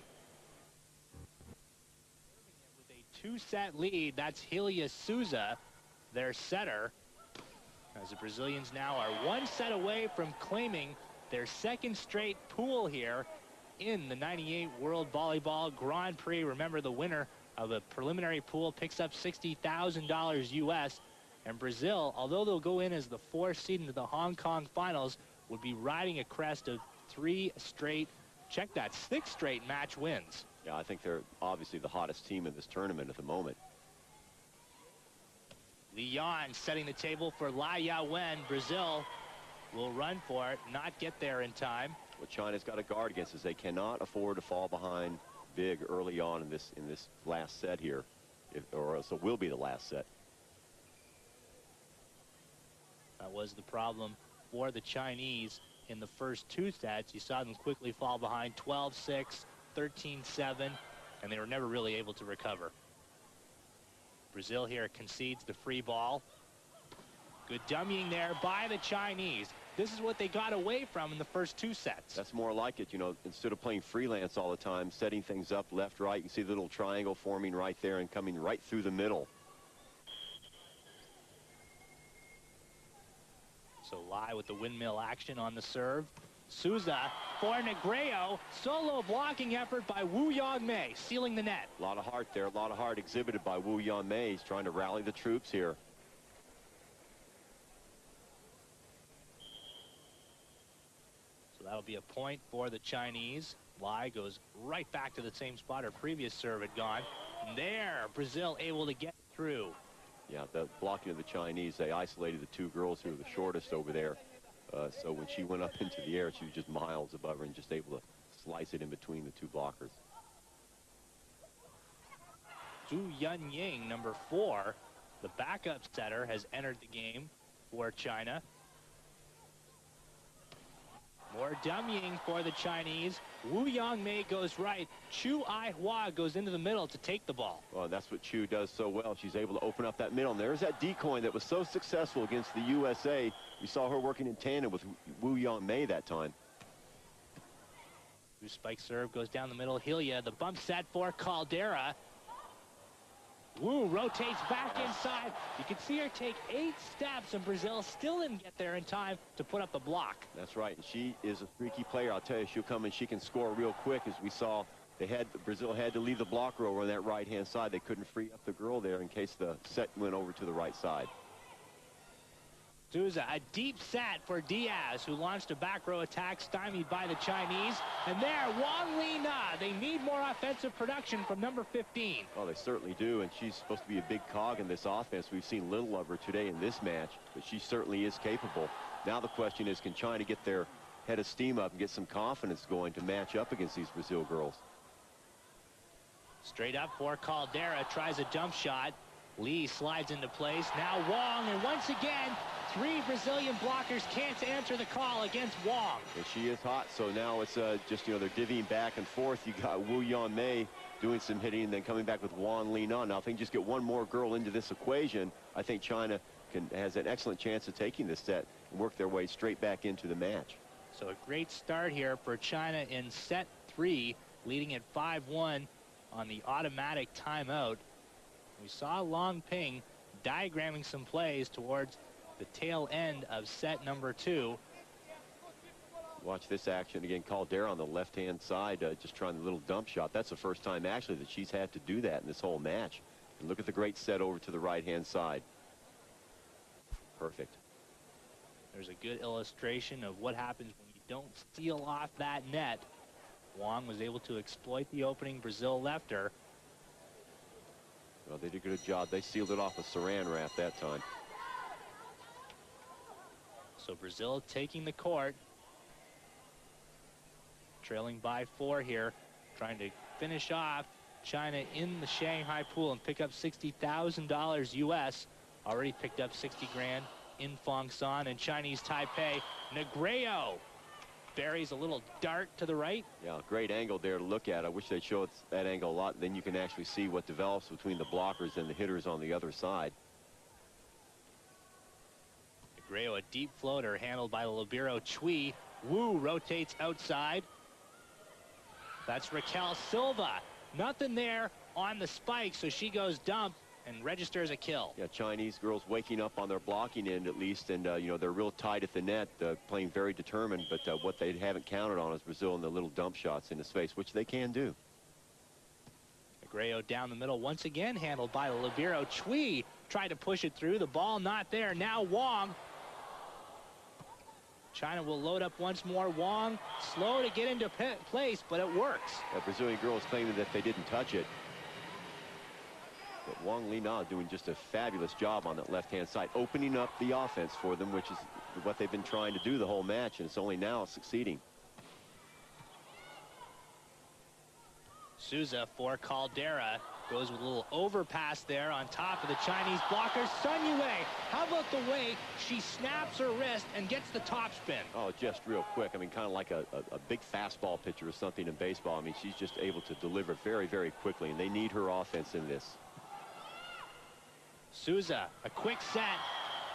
With a 2-set lead, that's Hilia Souza, their setter, as the Brazilians now are 1 set away from claiming their 2nd straight pool here in the 98 World Volleyball Grand Prix. Remember, the winner of a preliminary pool picks up $60,000 US. And Brazil, although they'll go in as the 4th seed into the Hong Kong finals, would be riding a crest of 3 straight, check that, 6 straight match wins. Yeah, I think they're obviously the hottest team in this tournament at the moment. Li Yan setting the table for Laya Wen. Brazil will run for it, not get there in time. What China's got to guard against is they cannot afford to fall behind big early on in this last set here, or else it will be the last set. That was the problem for the Chinese in the first 2 sets. You saw them quickly fall behind 12-6, 13-7, and they were never really able to recover. Brazil here concedes the free ball. Good dummying there by the Chinese. this is what they got away from in the first 2 sets. That's more like it, you know, instead of playing freelance all the time, setting things up left, right. You can see the little triangle forming right there and coming right through the middle. So Lai with the windmill action on the serve. Souza for Negreo. Solo blocking effort by Wu Yongmei, sealing the net. A lot of heart there, a lot of heart exhibited by Wu Yongmei. He's trying to rally the troops here. So that'll be a point for the Chinese. Lai goes right back to the same spot her previous serve had gone. And there, Brazil able to get through. Yeah, the blocking of the Chinese, they isolated the 2 girls who were the shortest over there. So when she went up into the air, she was just miles above her and just able to slice it in between the 2 blockers. Zhu Yunying, number 4, the backup setter, has entered the game for China. More dummying for the Chinese. Wu Yongmei goes right. Chu Aihua goes into the middle to take the ball. Well, that's what Chu does so well. She's able to open up that middle. And there's that decoy that was so successful against the USA. We saw her working in tandem with Wu Yongmei that time. Wu spike serve goes down the middle. Hilya, the bump set for Caldera. Wu rotates back inside. You can see her take 8 steps, and Brazil still didn't get there in time to put up the block. That's right. And she is a freaky player. I'll tell you, she'll come and she can score real quick. As we saw, Brazil had to leave the blocker over on that right-hand side. They couldn't free up the girl there in case the set went over to the right side. Souza, a deep set for Diaz, who launched a back row attack stymied by the Chinese. And there, Wang Li-na. They need more offensive production from number 15. Oh, they certainly do, and she's supposed to be a big cog in this offense. We've seen little of her today in this match, but she certainly is capable. Now the question is, can China get their head of steam up and get some confidence going to match up against these Brazil girls? Straight up for Caldera, tries a jump shot. Lee slides into place. Now Wong, and once again, 3 Brazilian blockers can't answer the call against Wong. And she is hot, so now it's just, you know, they're divvying back and forth. You got Wu Yongmei doing some hitting and then coming back with Wang Li-na. Now, if they can just get one more girl into this equation, I think China has an excellent chance of taking this set and work their way straight back into the match. So a great start here for China in set 3, leading at 5-1 on the automatic timeout. We saw Long Ping diagramming some plays towards the tail end of set number 2. Watch this action again. Caldera on the left-hand side, just trying the little dump shot. That's the first time, actually, that she's had to do that in this whole match. And look at the great set over to the right-hand side. Perfect. There's a good illustration of what happens when you don't steal off that net. Wong was able to exploit the opening Brazil left her. Well, they did a good job. They sealed it off with saran wrap that time. So Brazil taking the court. Trailing by 4 here. Trying to finish off China in the Shanghai pool and pick up $60,000 US. Already picked up 60 grand in Fongsan. And Chinese Taipei, Negreo buries a little dart to the right. Yeah, great angle there to look at. I wish they'd show us that angle a lot. Then you can actually see what develops between the blockers and the hitters on the other side. Negreo, a deep floater handled by the libero Chui. Wu rotates outside. That's Raquel Silva. Nothing there on the spike, so she goes dump and registers a kill. Yeah, Chinese girls waking up on their blocking end at least, and you know, they're real tight at the net, playing very determined, but what they haven't counted on is Brazil and the little dump shots in his face, which they can do. Negreo down the middle once again, handled by the libero Chui. Tried to push it through, the ball not there. Now Wong. China will load up once more. Wong slow to get into place, but it works. The Brazilian girls claiming that they didn't touch it. But Wang Li-na doing just a fabulous job on that left-hand side, opening up the offense for them, which is what they've been trying to do the whole match, and it's only now succeeding. Souza for Caldera. Goes with a little overpass there on top of the Chinese blocker. Sun Yue, how about the way she snaps her wrist and gets the topspin? Oh, just real quick. I mean, kind of like a big fastball pitcher or something in baseball. I mean, she's just able to deliver very, very quickly, and they need her offense in this. Souza, a quick set.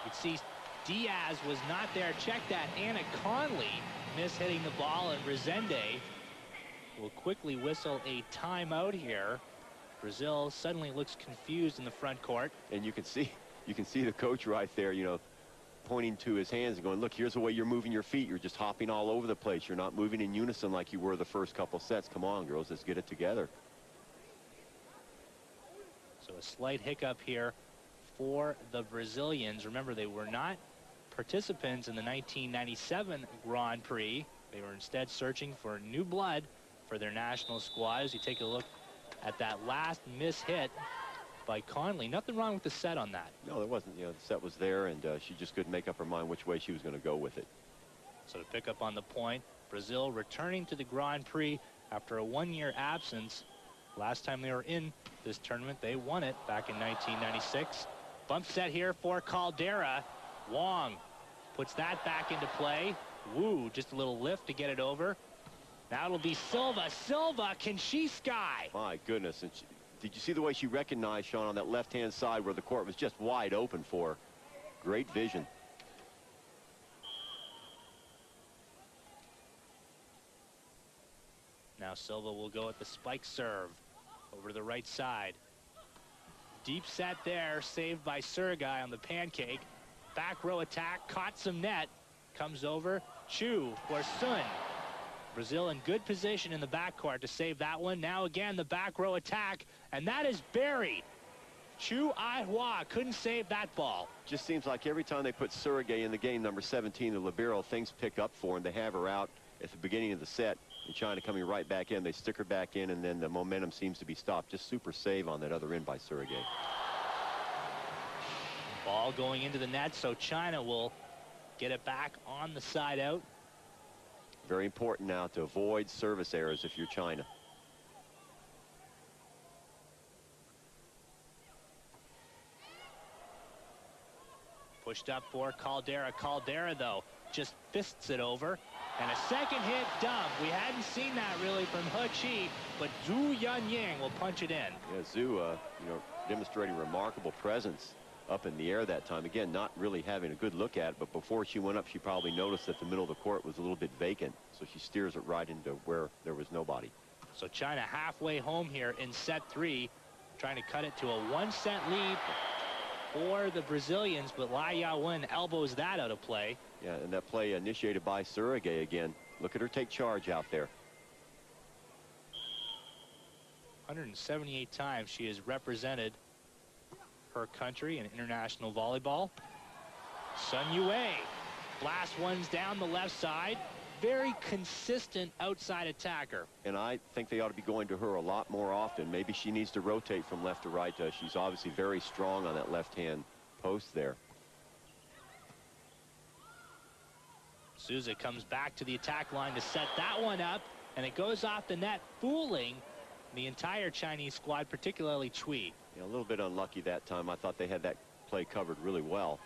You can see Diaz was not there. Check that. Anna Conley mishitting the ball, and Resende will quickly whistle a timeout here. Brazil suddenly looks confused in the front court. And you can see the coach right there, you know, pointing to his hands and going, look, here's the way you're moving your feet. You're just hopping all over the place. You're not moving in unison like you were the first couple sets. Come on, girls, let's get it together. So a slight hiccup here for the Brazilians. Remember, they were not participants in the 1997 Grand Prix. They were instead searching for new blood for their national squad. As you take a look at that last mishit by Conley, nothing wrong with the set on that. No, there wasn't. You know, the set was there, and she just couldn't make up her mind which way she was going to go with it. So to pick up on the point, Brazil returning to the Grand Prix after a one-year absence. Last time they were in this tournament, they won it back in 1996. Bump set here for Caldera. Wong puts that back into play. Wu, just a little lift to get it over. Now it'll be Silva. Silva, can she sky? My goodness. And did you see the way she recognized, Sean, on that left-hand side where the court was just wide open for her? Great vision. Now Silva will go at the spike serve over to the right side. Deep set there, saved by Sergei on the pancake. Back row attack, caught some net. Comes over, Chu for Sun. Brazil in good position in the backcourt to save that one. Now again, the back row attack, and that is buried. Chu Ai-hua couldn't save that ball. Just seems like every time they put Sergei in the game, number 17, the libero, things pick up for him. They have her out at the beginning of the set, and China coming right back in. They stick her back in, and then the momentum seems to be stopped. Just super save on that other end by Sergei. Ball going into the net, so China will get it back on the side out. Very important now to avoid service errors if you're China. Pushed up for Caldera. Caldera, though, just fists it over. And a second hit dump. We hadn't seen that really from He Chi, but Zhu Yunying will punch it in. Yeah, Zhu, you know, demonstrating remarkable presence up in the air that time. Again, not really having a good look at it, but before she went up, she probably noticed that the middle of the court was a little bit vacant, so she steers it right into where there was nobody. So China halfway home here in set 3, trying to cut it to a 1-set lead for the Brazilians, but Lai Yawen elbows that out of play. Yeah, and that play initiated by Sergei again. Look at her take charge out there. 178 times she has represented her country in international volleyball. Sun Yue blast ones down the left side. Very consistent outside attacker. And I think they ought to be going to her a lot more often. Maybe she needs to rotate from left to right. She's obviously very strong on that left-hand post there. Souza comes back to the attack line to set that one up, and it goes off the net, fooling the entire Chinese squad, particularly Cui. Yeah, a little bit unlucky that time. I thought they had that play covered really well.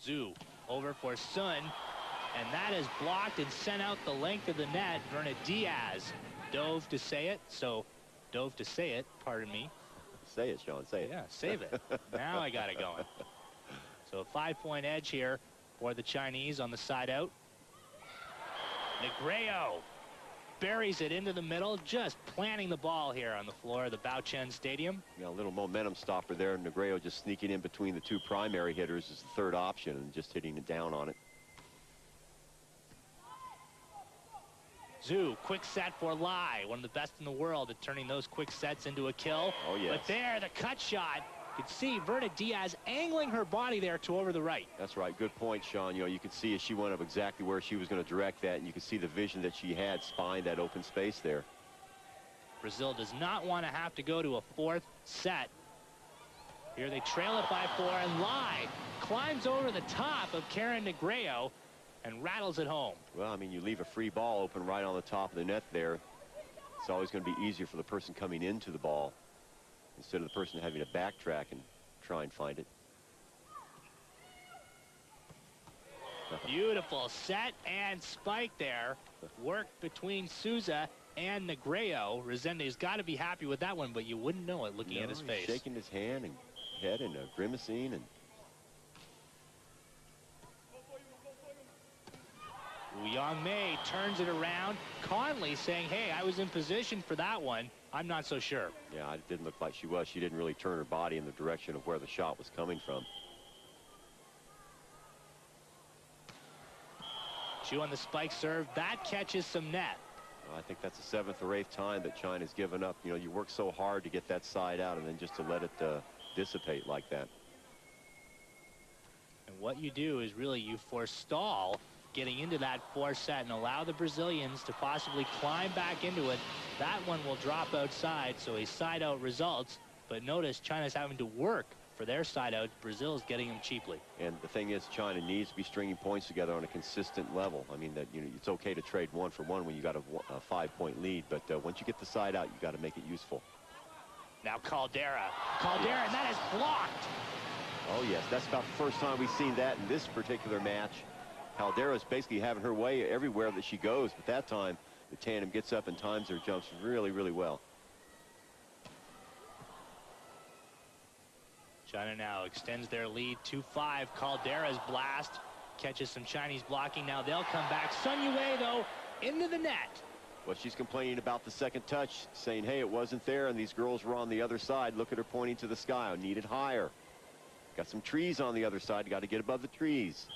Zhu over for Sun, and that is blocked and sent out the length of the net. Verna Diaz dove to say it, pardon me. Say it, Sean, say it. Yeah, save it. Now I got it going. So a 5-point edge here for the Chinese on the side out. Negreo buries it into the middle, just planting the ball here on the floor of the Baochen Stadium. Yeah, a little momentum stopper there. Negreo just sneaking in between the two primary hitters is the third option and just hitting it down on it. Zhu, quick set for Lai, one of the best in the world at turning those quick sets into a kill. Oh, yes. But there, the cut shot. You could see Verna Diaz angling her body there to over the right. That's right. Good point, Sean. You know, you could see as she went up exactly where she was going to direct that, and you could see the vision that she had spying that open space there. Brazil does not want to have to go to a 4th set. Here they trail it by 4, and Lai climbs over the top of Karen Negreo and rattles it home. Well, I mean, you leave a free ball open right on the top of the net there. It's always going to be easier for the person coming into the ball instead of the person having to backtrack and try and find it. Beautiful set and spike there. Work between Souza and Negreo. Resende's got to be happy with that one, but you wouldn't know it looking at his face. Shaking his hand and head and grimacing. And Yang Mei turns it around. Conley saying, hey, I was in position for that one. I'm not so sure. Yeah, it didn't look like she was. She didn't really turn her body in the direction of where the shot was coming from. Chu on the spike serve. That catches some net. Well, I think that's the 7th or 8th time that China's given up. You know, you work so hard to get that side out and then just to let it dissipate like that. And what you do is really you forestall getting into that 4th set and allow the Brazilians to possibly climb back into it. That one will drop outside, so a side out results. But notice China's having to work for their side out. Brazil's getting them cheaply. And the thing is, China needs to be stringing points together on a consistent level. I mean, that, you know, it's okay to trade 1 for 1 when you got a 5-point lead, but once you get the side out, you got to make it useful. Now Caldera, and that is blocked. Oh yes, that's about the first time we've seen that in this particular match. Caldera's basically having her way everywhere that she goes, but that time the tandem gets up and times her jumps really, really well. China now extends their lead 2-5. Caldera's blast catches some Chinese blocking. Now they'll come back. Sun Yue, though, into the net. Well, she's complaining about the second touch, saying, hey, it wasn't there, and these girls were on the other side. Look at her pointing to the sky. I need it higher. Got some trees on the other side. Got to get above the trees.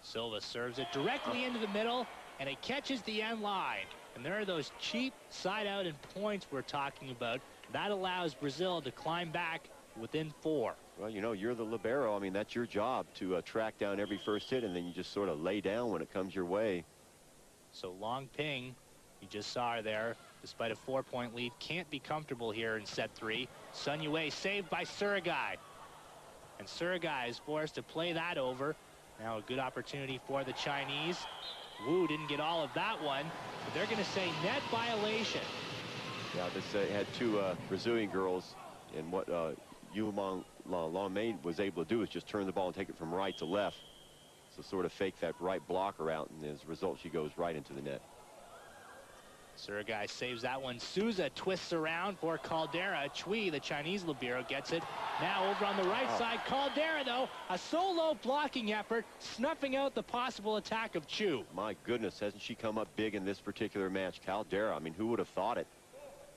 Silva serves it directly into the middle, and it catches the end line. And there are those cheap side out and points we're talking about. That allows Brazil to climb back within 4. Well, you know, you're the libero. I mean, that's your job to track down every first hit, and then you just sort of lay down when it comes your way. So Long Ping, you just saw her there, despite a 4-point lead, can't be comfortable here in set 3. Sun Yue saved by Surigai. And Surigai is forced to play that over. Now a good opportunity for the Chinese. Wu didn't get all of that one, but they're going to say net violation. Yeah, this had 2 Brazilian girls, and what Long Mei was able to do is just turn the ball and take it from right to left. So sort of fake that right blocker out, and as a result, she goes right into the net. Surigai saves that one. Souza twists around for Caldera. Chui, the Chinese libero, gets it. Now over on the right side. Caldera, though, a solo blocking effort, snuffing out the possible attack of Chu. My goodness, hasn't she come up big in this particular match? Caldera, I mean, who would have thought it?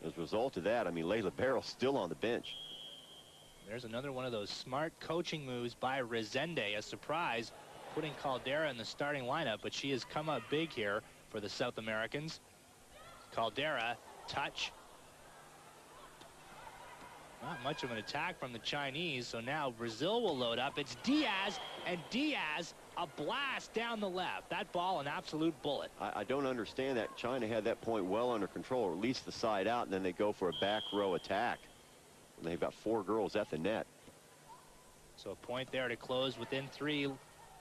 As a result of that, I mean, Layla Barrel's still on the bench. There's another one of those smart coaching moves by Resende. A surprise, putting Caldera in the starting lineup, but she has come up big here for the South Americans. Caldera, touch. Not much of an attack from the Chinese, so now Brazil will load up. It's Diaz, and Diaz, a blast down the left. That ball, an absolute bullet. I don't understand that. China had that point well under control, or at least the side out, and then they go for a back row attack. And they've got 4 girls at the net. So a point there to close within 3.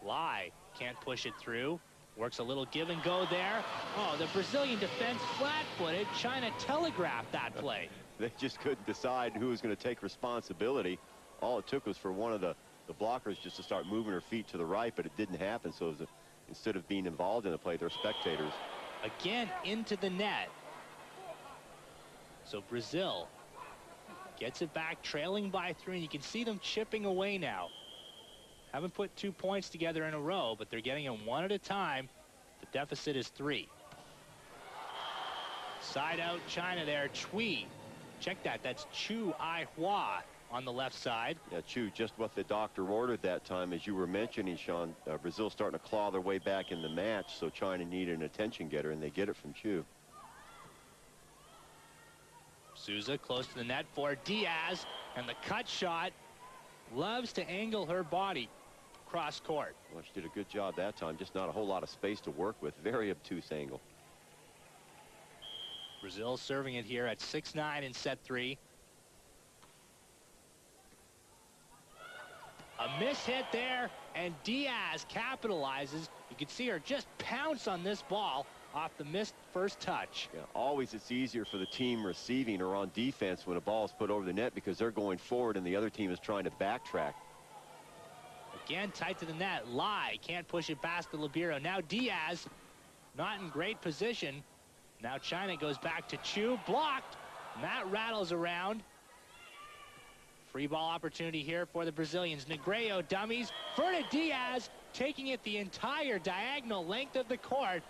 Lai can't push it through. Works a little give and go there. Oh, the Brazilian defense flat-footed. China telegraphed that play. They just couldn't decide who was going to take responsibility. All it took was for one of the blockers just to start moving her feet to the right, but it didn't happen. So it was instead of being involved in the play, they're spectators. Again into the net. So Brazil gets it back, trailing by 3, and you can see them chipping away now. Haven't put 2 points together in a row, but they're getting them one at a time. The deficit is 3. Side out China there. Chui. Check that. That's Chu Ai-hua on the left side. Yeah, Chu, just what the doctor ordered that time. As you were mentioning, Sean, Brazil starting to claw their way back in the match, so China needed an attention getter, and they get it from Chu. Souza close to the net for Diaz, and the cut shot. Loves to angle her body cross court. Well, she did a good job that time. Just not a whole lot of space to work with. Very obtuse angle. Brazil serving it here at 6-9 in set 3. A miss hit there, and Diaz capitalizes. You can see her just pounce on this ball off the missed first touch. Yeah, always it's easier for the team receiving or on defense when a ball is put over the net because they're going forward and the other team is trying to backtrack. Again, tight to the net. Lai can't push it past the libero. Now Diaz, not in great position. Now China goes back to Chu. Blocked. And that rattles around. Free ball opportunity here for the Brazilians. Negreo dummies. Verna Diaz taking it the entire diagonal length of the court.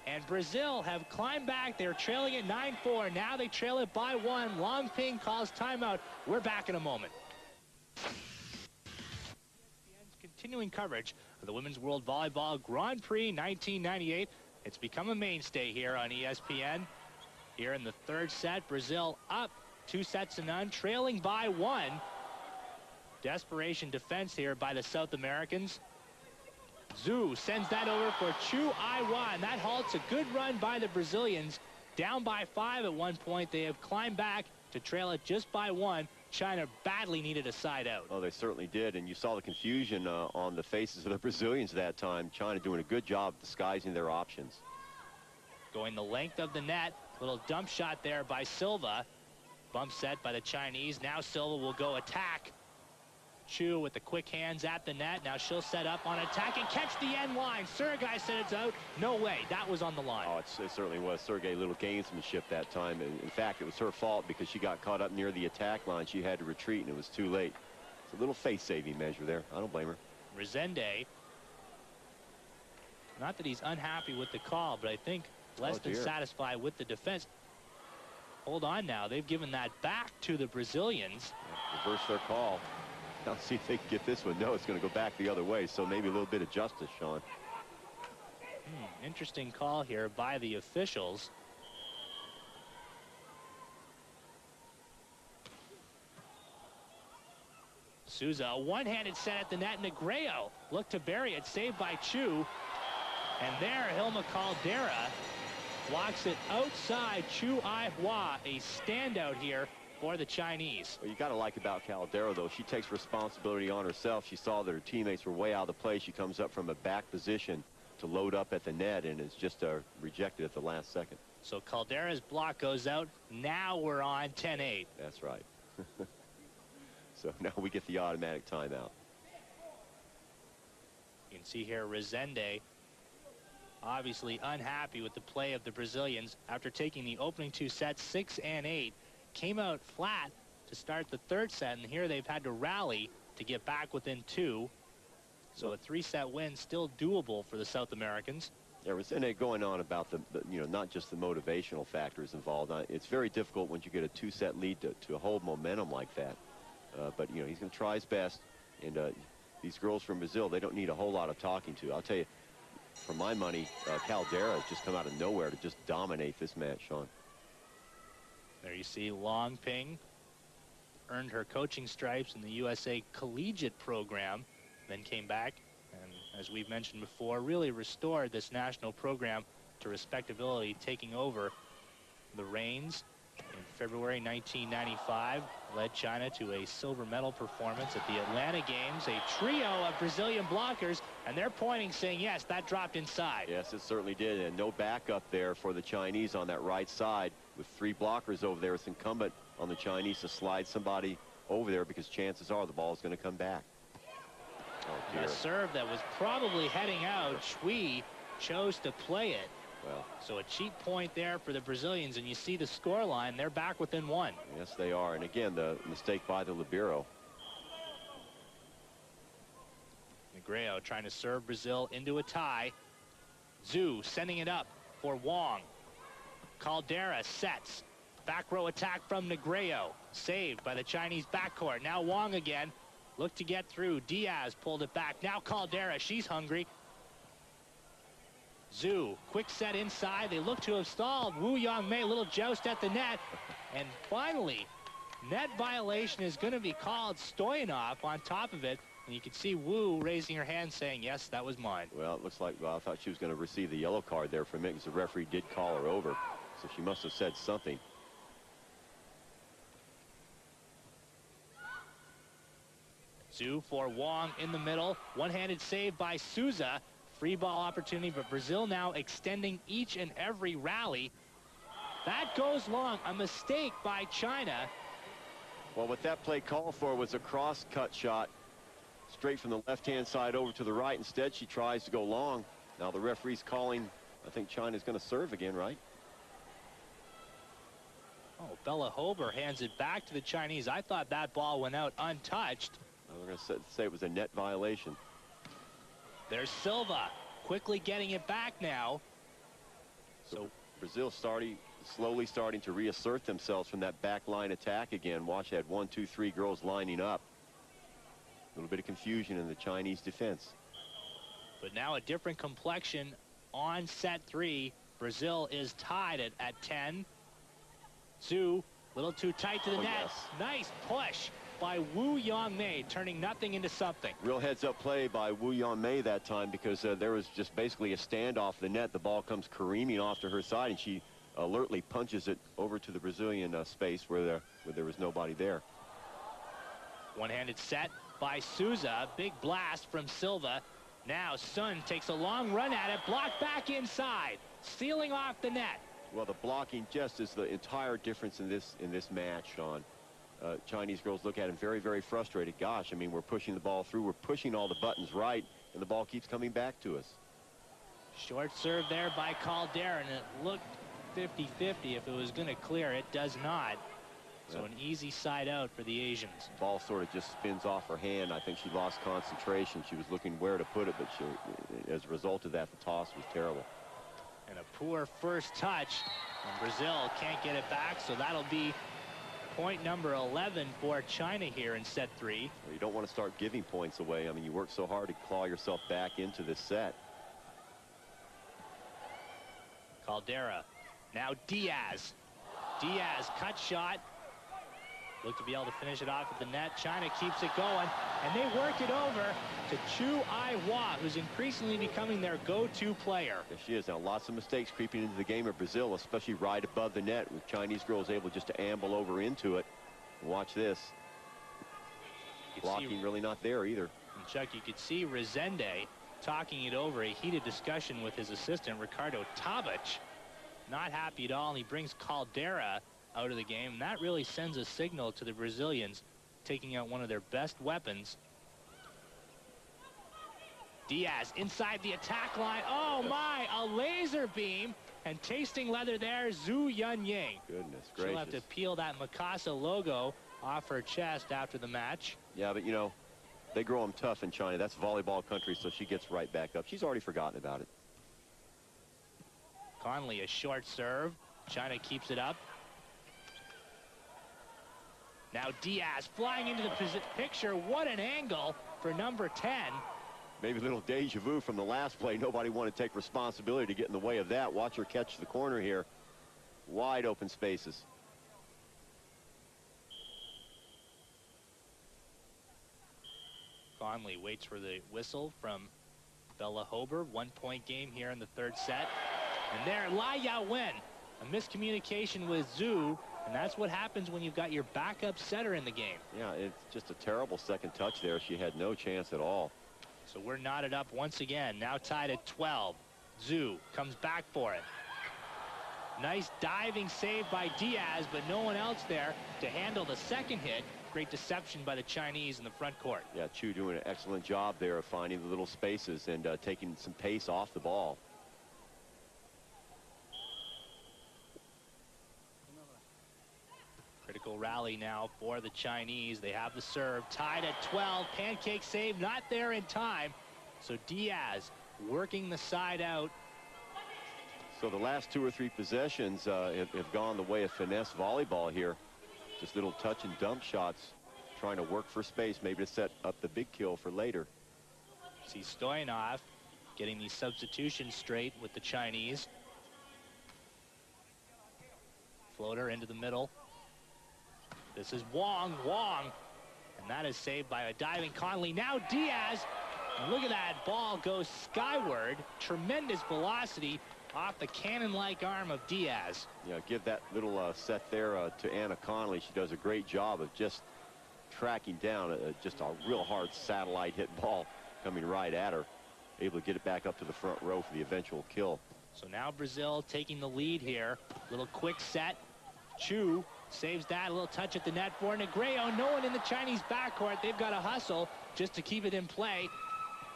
And Brazil have climbed back. They're trailing it 9-4. Now they trail it by 1. Long Ping calls timeout. We're back in a moment. Continuing coverage of the Women's World Volleyball Grand Prix 1998. It's become a mainstay here on ESPN. Here in the third set, Brazil up 2-0, trailing by 1. Desperation defense here by the South Americans. Zhu sends that over for Chu Aiwa, and that halts a good run by the Brazilians. Down by 5 at one point. They have climbed back to trail it just by 1. China badly needed a side out. Oh, they certainly did, and you saw the confusion on the faces of the Brazilians that time. China doing a good job disguising their options. Going the length of the net. Little dump shot there by Silva. Bump set by the Chinese. Now Silva will go attack. Chu with the quick hands at the net. Now she'll set up on attack and catch the end line. Sergei said it's out. No way. That was on the line. Oh, it certainly was. Sergei, little gamesmanship that time. And in fact, it was her fault because she got caught up near the attack line. She had to retreat, and it was too late. It's a little face-saving measure there. I don't blame her. Resende. Not that he's unhappy with the call, but I think less than satisfied with the defense. Hold on now. They've given that back to the Brazilians. Reverse their call. Now see if they can get this one. No, it's going to go back the other way, so maybe a little bit of justice, Sean. Interesting call here by the officials. Souza, a one-handed set at the net. Negreo looked to bury it, saved by Chu. And there, Hilma Caldera blocks it outside Chu Aihua, a standout here for the Chinese. What you got to like about Caldera, though, she takes responsibility on herself. She saw that her teammates were way out of the play. She comes up from a back position to load up at the net, and is just rejected at the last second. So Caldera's block goes out. Now we're on 10-8. That's right. So now we get the automatic timeout. You can see here Resende obviously unhappy with the play of the Brazilians after taking the opening 2 sets 6 and 8. Came out flat to start the third set, and here they've had to rally to get back within 2. So a 3-set win still doable for the South Americans. Yeah, Resende going on about the not just the motivational factors involved. It's very difficult once you get a 2-set lead to hold momentum like that. But he's going to try his best, and these girls from Brazil, they don't need a whole lot of talking to. I'll tell you, for my money, Caldera has just come out of nowhere to just dominate this match, Sean. There you see Long Ping earned her coaching stripes in the USA Collegiate program, then came back and, as we've mentioned before, really restored this national program to respectability, taking over the reins in February 1995, led China to a silver medal performance at the Atlanta Games, a trio of Brazilian blockers, and they're pointing saying, yes, that dropped inside. Yes, it certainly did, and no backup there for the Chinese on that right side. With 3 blockers over there, it's incumbent on the Chinese to slide somebody over there, because chances are the ball is going to come back. Oh, dear. A serve that was probably heading out. Shui chose to play it. Well, so a cheap point there for the Brazilians, and you see the score line. They're back within 1. Yes, they are. And again, the mistake by the libero. Negreo trying to serve Brazil into a tie. Zhu sending it up for Wong. Caldera sets. Back row attack from Negreo. Saved by the Chinese backcourt. Now Wong again. Looked to get through. Diaz pulled it back. Now Caldera. She's hungry. Zhu, quick set inside. They look to have stalled. Wu Yangmei, little joust at the net. And finally, net violation is going to be called. Stoyanov on top of it. And you can see Wu raising her hand saying, yes, that was mine. Well, it looks like, I thought she was going to receive the yellow card there for a minute, because the referee did call her over. So she must have said something. Zhu for Wong in the middle. One-handed save by Souza. Free ball opportunity, but Brazil now extending each and every rally. That goes long. A mistake by China. Well, what that play called for was a cross-cut shot. straight from the left-hand side over to the right. Instead, she tries to go long. Now the referee's calling. I think China's going to serve again, right? Oh, Bella Hober hands it back to the Chinese. I thought that ball went out untouched. We're going to say it was a net violation. There's Silva quickly getting it back now. So Brazil slowly starting to reassert themselves from that back line attack again. Watch that 1, 2, 3 girls lining up. A little bit of confusion in the Chinese defense. But now a different complexion on set 3. Brazil is tied at 10. Zhu, a little too tight to the net. Yes. Nice push by Wu Yongmei, turning nothing into something. Real heads-up play by Wu Yongmei that time, because there was just basically a standoff the net. The ball comes careening off to her side, and she alertly punches it over to the Brazilian space where there was nobody there. One-handed set by Souza. Big blast from Silva. Now Sun takes a long run at it, blocked back inside, stealing off the net. Well, the blocking just is the entire difference in this match, Sean. Chinese girls look at him very, very frustrated. Gosh, I mean, we're pushing the ball through, we're pushing all the buttons right, and the ball keeps coming back to us. Short serve there by Caldera, and it looked 50-50 if it was going to clear. It does not. So an easy side out for the Asians. Ball sort of just spins off her hand. I think she lost concentration. She was looking where to put it, but as a result of that, the toss was terrible. And a poor first touch, and Brazil can't get it back, so that'll be point number 11 for China here in set 3. Well, you don't want to start giving points away. I mean, you work so hard to claw yourself back into this set. Caldera. Now Diaz. Diaz, cut shot. Look to be able to finish it off at the net. China keeps it going, and they work it over to Chu Ai-hua, who's increasingly becoming their go-to player. Yes, she is. Now, lots of mistakes creeping into the game of Brazil, especially right above the net, with Chinese girls able just to amble over into it. Watch this. Blocking really not there either. And Chuck, you could see Rezende talking it over, a heated discussion with his assistant, Ricardo Tabic. Not happy at all, and he brings Caldera out of the game. And that really sends a signal to the Brazilians, taking out one of their best weapons. Diaz inside the attack line. Oh my, a laser beam, and tasting leather there, Zhu Yunying. Goodness gracious. She'll have to peel that Mikasa logo off her chest after the match. Yeah, but you know, they grow them tough in China. That's volleyball country, so she gets right back up. She's already forgotten about it. Conley, a short serve. China keeps it up. Now Diaz flying into the picture. What an angle for number 10. Maybe a little deja vu from the last play. Nobody wanted to take responsibility to get in the way of that. Watch her catch the corner here. Wide open spaces. Conley waits for the whistle from Bella Hober. 1-point game here in the third set. And there, Lai Yao-wen. A miscommunication with Zhu. And that's what happens when you've got your backup setter in the game. Yeah, it's just a terrible second touch there. She had no chance at all. So we're knotted up once again. Now tied at 12. Zhu comes back for it. Nice diving save by Diaz, but no one else there to handle the second hit. Great deception by the Chinese in the front court. Yeah, Chu doing an excellent job there of finding the little spaces and taking some pace off the ball. Critical rally now for the Chinese. They have the serve, tied at 12. Pancake save, not there in time. So Diaz working the side out. So the last 2 or 3 possessions have gone the way of finesse volleyball here. Just little touch and dump shots, trying to work for space, maybe to set up the big kill for later. See Stoyanov getting these substitutions straight with the Chinese. Floater into the middle. This is Wong, and that is saved by a diving Conley. Now Diaz, and look at that, ball goes skyward. Tremendous velocity off the cannon-like arm of Diaz. Yeah, give that little set there to Anna Conley. She does a great job of just tracking down just a real hard satellite hit ball coming right at her. Able to get it back up to the front row for the eventual kill. So now Brazil taking the lead here. Little quick set. Chu saves that. A little touch at the net for Negredo. No one in the Chinese backcourt. They've got to hustle. just to keep it in play.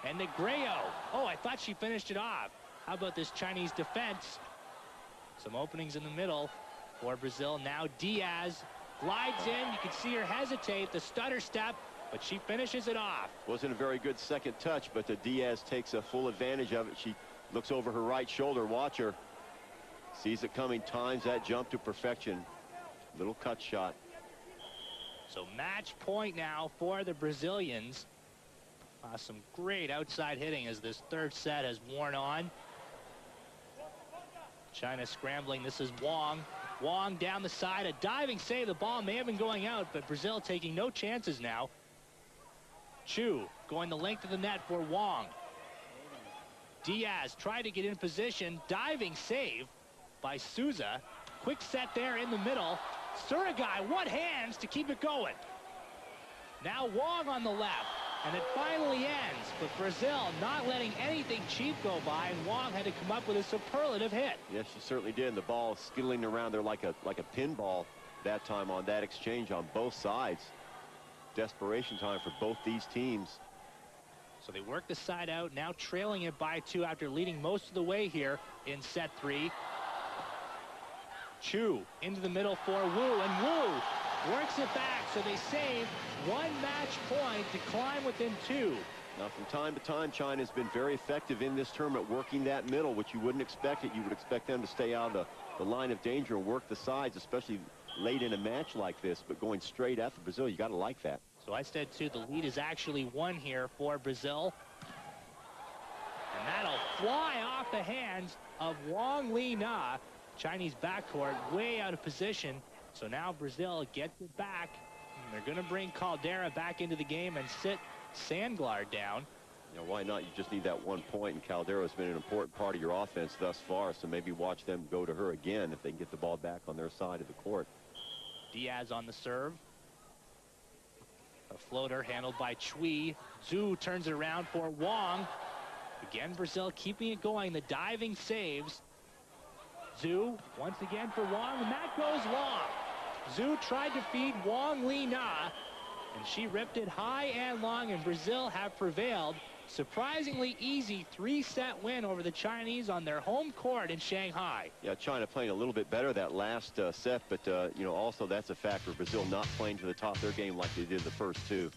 And Negreo. Oh, I thought she finished it off. How about this Chinese defense? Some openings in the middle for Brazil. Now Diaz glides in. You can see her hesitate, the stutter step, but she finishes it off. Wasn't a very good second touch, but the Diaz takes a full advantage of it. She looks over her right shoulder. Watch her. Sees it coming, times that jump to perfection. Little cut shot. So match point now for the Brazilians. Some great outside hitting as this third set has worn on. China scrambling. This is Wang. Wang down the side. A diving save. The ball may have been going out, but Brazil taking no chances now. Chu going the length of the net for Wang. Diaz tried to get in position. Diving save by Souza. Quick set there in the middle. Surigai, one hands to keep it going. Now Wang on the left. And it finally ends, but Brazil not letting anything cheap go by, and Wang had to come up with a superlative hit. Yes, she certainly did. And the ball skittling around there like a pinball that time on that exchange on both sides. Desperation time for both these teams. So they work the side out, now trailing it by 2 after leading most of the way here in set 3. Chu into the middle for Wu, and Wu works it back, so they save 1 match point to climb within 2. Now, from time to time, China's been very effective in this tournament, working that middle, which you wouldn't expect it. You would expect them to stay out of the line of danger and work the sides, especially late in a match like this. But going straight after Brazil, you got to like that. So I said, too, the lead is actually 1 here for Brazil. And that'll fly off the hands of Wang Li Na. Chinese backcourt way out of position. So now Brazil gets it back. They're going to bring Caldera back into the game and sit Sandglar down. You know, why not? You just need that 1 point, and Caldera has been an important part of your offense thus far, so maybe watch them go to her again if they can get the ball back on their side of the court. Diaz on the serve. A floater handled by Chui. Zhu turns it around for Wang. Again, Brazil keeping it going. The diving saves. Zhu once again for Wang, and that goes long. Zhu tried to feed Wang Li Na, and she ripped it high and long, and Brazil have prevailed. Surprisingly easy 3-set win over the Chinese on their home court in Shanghai. Yeah, China playing a little bit better that last set, but you know, also that's a factor. Brazil not playing to the top of their game like they did the first 2.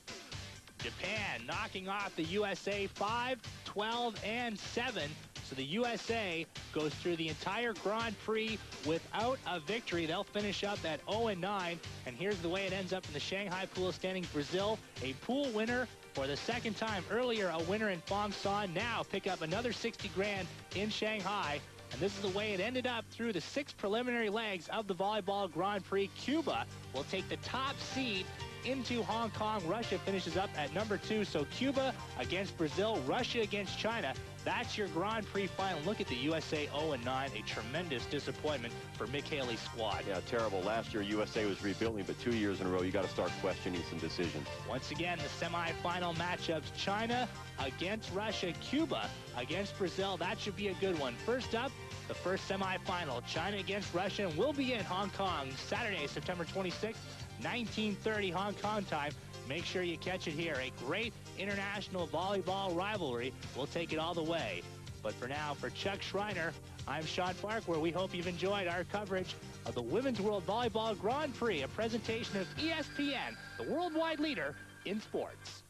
Japan knocking off the USA 5, 12, and 7. So the USA goes through the entire Grand Prix without a victory. They'll finish up at 0-9. And here's the way it ends up in the Shanghai pool standings. Brazil, a pool winner for the 2nd time. Earlier, a winner in Fongsan. Now pick up another 60 grand in Shanghai. And this is the way it ended up through the 6 preliminary legs of the Volleyball Grand Prix. Cuba will take the top seed into Hong Kong. Russia finishes up at number 2. So Cuba against Brazil, Russia against China. That's your Grand Prix final. Look at the USA 0-9. A tremendous disappointment for Mick Haley's squad. Yeah, terrible. Last year, USA was rebuilding, but 2 years in a row, you got to start questioning some decisions. Once again, the semifinal matchups: China against Russia, Cuba against Brazil. That should be a good one. First up, the first semifinal, China against Russia, and we'll be in Hong Kong Saturday, September 26th, 19:30 Hong Kong time. Make sure you catch it here. A great international volleyball rivalry. We'll take it all the way. But for now, for Chuck Schreiner, I'm Sean Farquhar. We hope you've enjoyed our coverage of the Women's World Volleyball Grand Prix, a presentation of ESPN, the worldwide leader in sports.